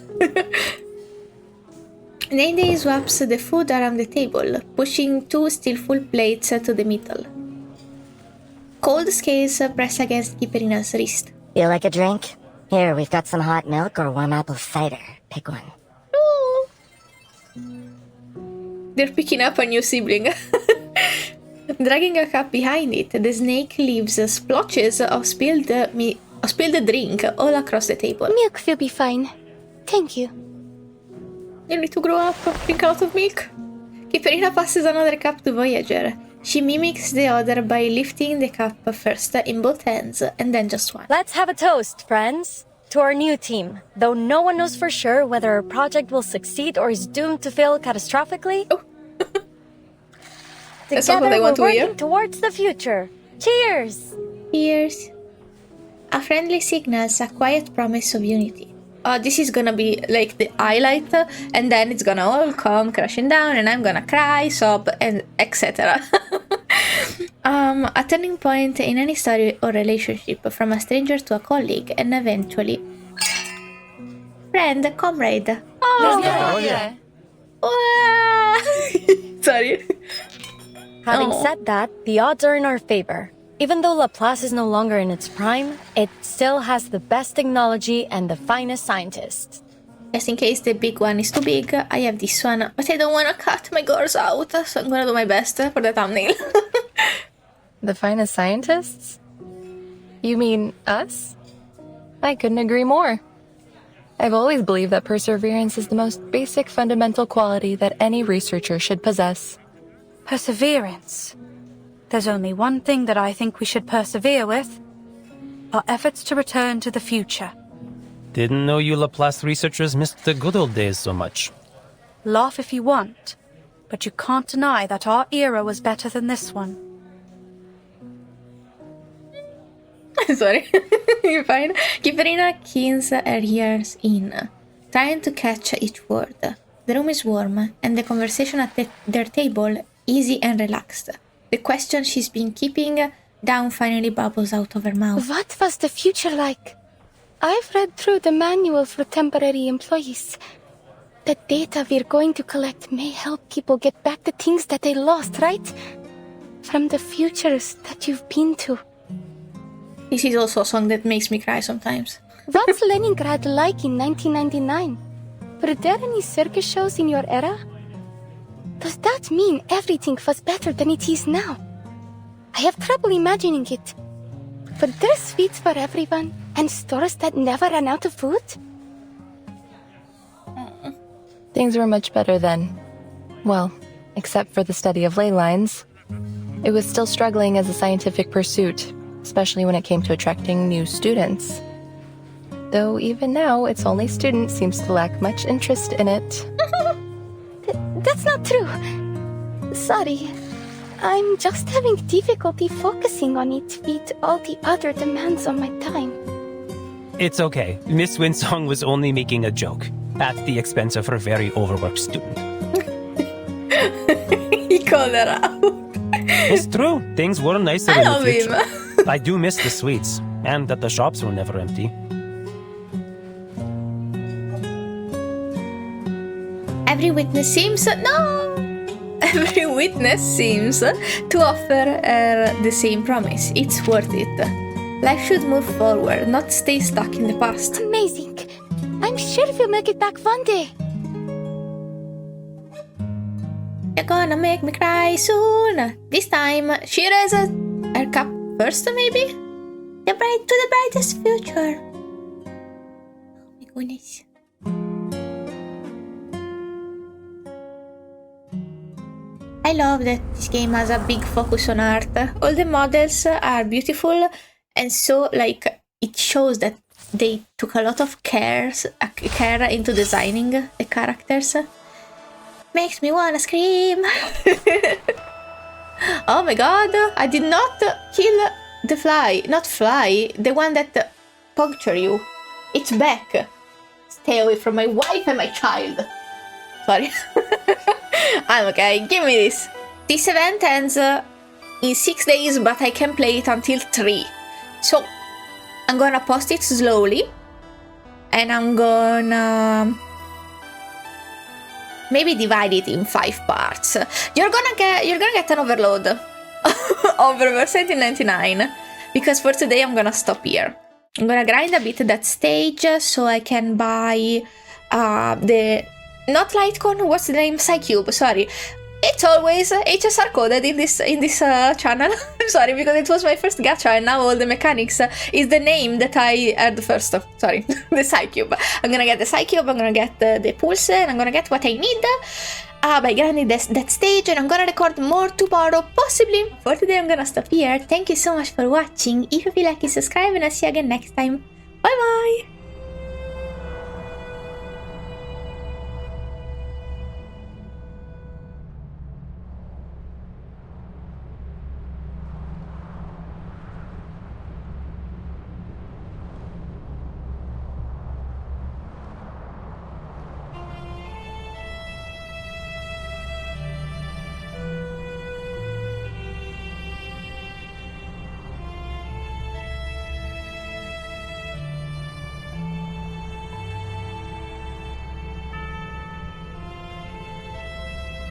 Nade swaps the food around the table, pushing two still full plates to the middle. Cold scales press against KIPERINA'S wrist. You like a drink? Here, we've got some hot milk or warm apple cider. Pick one. Ooh. They're picking up a new sibling. Dragging a cup behind it, the snake leaves splotches of spilled drink all across the table. Milk will be fine. Thank you. You need to grow up, drink a lot of milk. KIPERINA passes another cup to Voyager. She mimics the other by lifting the cup first in both hands and then just one. Let's have a toast, friends, to our new team. Though no one knows for sure whether our project will succeed or is doomed to fail catastrophically. Oh. That's not what Together I want we're to hear. working towards the future. Cheers! Cheers. A friendly signals a quiet promise of unity. Oh, this is gonna be like the highlight, and then it's gonna all come crashing down, and I'm gonna cry, sob, and etc. A turning point in any story or relationship, from a stranger to a colleague, and eventually friend, comrade. Oh, yeah. Sorry. Having Oh. said that, the odds are in our favor. Even though Laplace is no longer in its prime, it still has the best technology and the finest scientists. Just in case the big one is too big, I have this one, but I don't want to cut my gores out, so I'm gonna do my best for the thumbnail. The finest scientists? You mean us? I couldn't agree more. I've always believed that perseverance is the most basic fundamental quality that any researcher should possess. Perseverance. There's only one thing that I think we should persevere with. Our efforts to return to the future. Didn't know you Laplace researchers missed the good old days so much. Laugh if you want, but you can't deny that our era was better than this one. Sorry, you're fine. KIPERINA keens her ears in, trying to catch each word. The room is warm, and the conversation at their table easy and relaxed. The question she's been keeping down finally bubbles out of her mouth. What was the future like? I've read through the manual for temporary employees. The data we're going to collect may help people get back the things that they lost, right? From the futures that you've been to. This is also a song that makes me cry sometimes. What's Leningrad like in 1999? Were there any circus shows in your era? Does that mean everything was better than it is now? I have trouble imagining it. Were there sweets for everyone and stores that never ran out of food? Things were much better then. Well, except for the study of ley lines. It was still struggling as a scientific pursuit, especially when it came to attracting new students. Though even now, its only student seems to lack much interest in it. That's not true. Sorry. I'm just having difficulty focusing on it with all the other demands on my time. It's okay. Miss Winsong was only making a joke, at the expense of her very overworked student. He called her out. It's true. Things were nicer I in the love future. him. I do miss the sweets, and that the shops were never empty. Every witness seems to offer her the same promise. It's worth it. Life should move forward, not stay stuck in the past. Amazing. I'm sure we'll make it back one day. You're gonna make me cry soon. This time, she raises her cup first, maybe? To the brightest future. Oh my goodness. I love that this game has a big focus on art. All the models are beautiful, and so like it shows that they took a lot of care into designing the characters. Makes me wanna scream. Oh my god, I did not kill the fly. Not fly, the one that punctured you. It's back. Stay away from my wife and my child. Sorry. I'm okay, give me this. This event ends in 6 days, but I can play it until 3. So, I'm gonna post it slowly. And I'm gonna maybe divide it in 5 parts. You're gonna get an overload of Reverse 1999. Because for today I'm gonna stop here. I'm gonna grind a bit that stage so I can buy the... Not Litecoin, what's the name? Psycube, sorry. It's always HSR coded in this channel. I'm sorry, because it was my first gacha and now all the mechanics is the name that I heard first. Sorry, the Psycube. I'm gonna get the Psycube, I'm gonna get the Pulse, and I'm gonna get what I need by grinding that stage, and I'm gonna record more tomorrow, possibly. For today, I'm gonna stop here. Thank you so much for watching. If you feel like it, subscribe, and I'll see you again next time. Bye bye!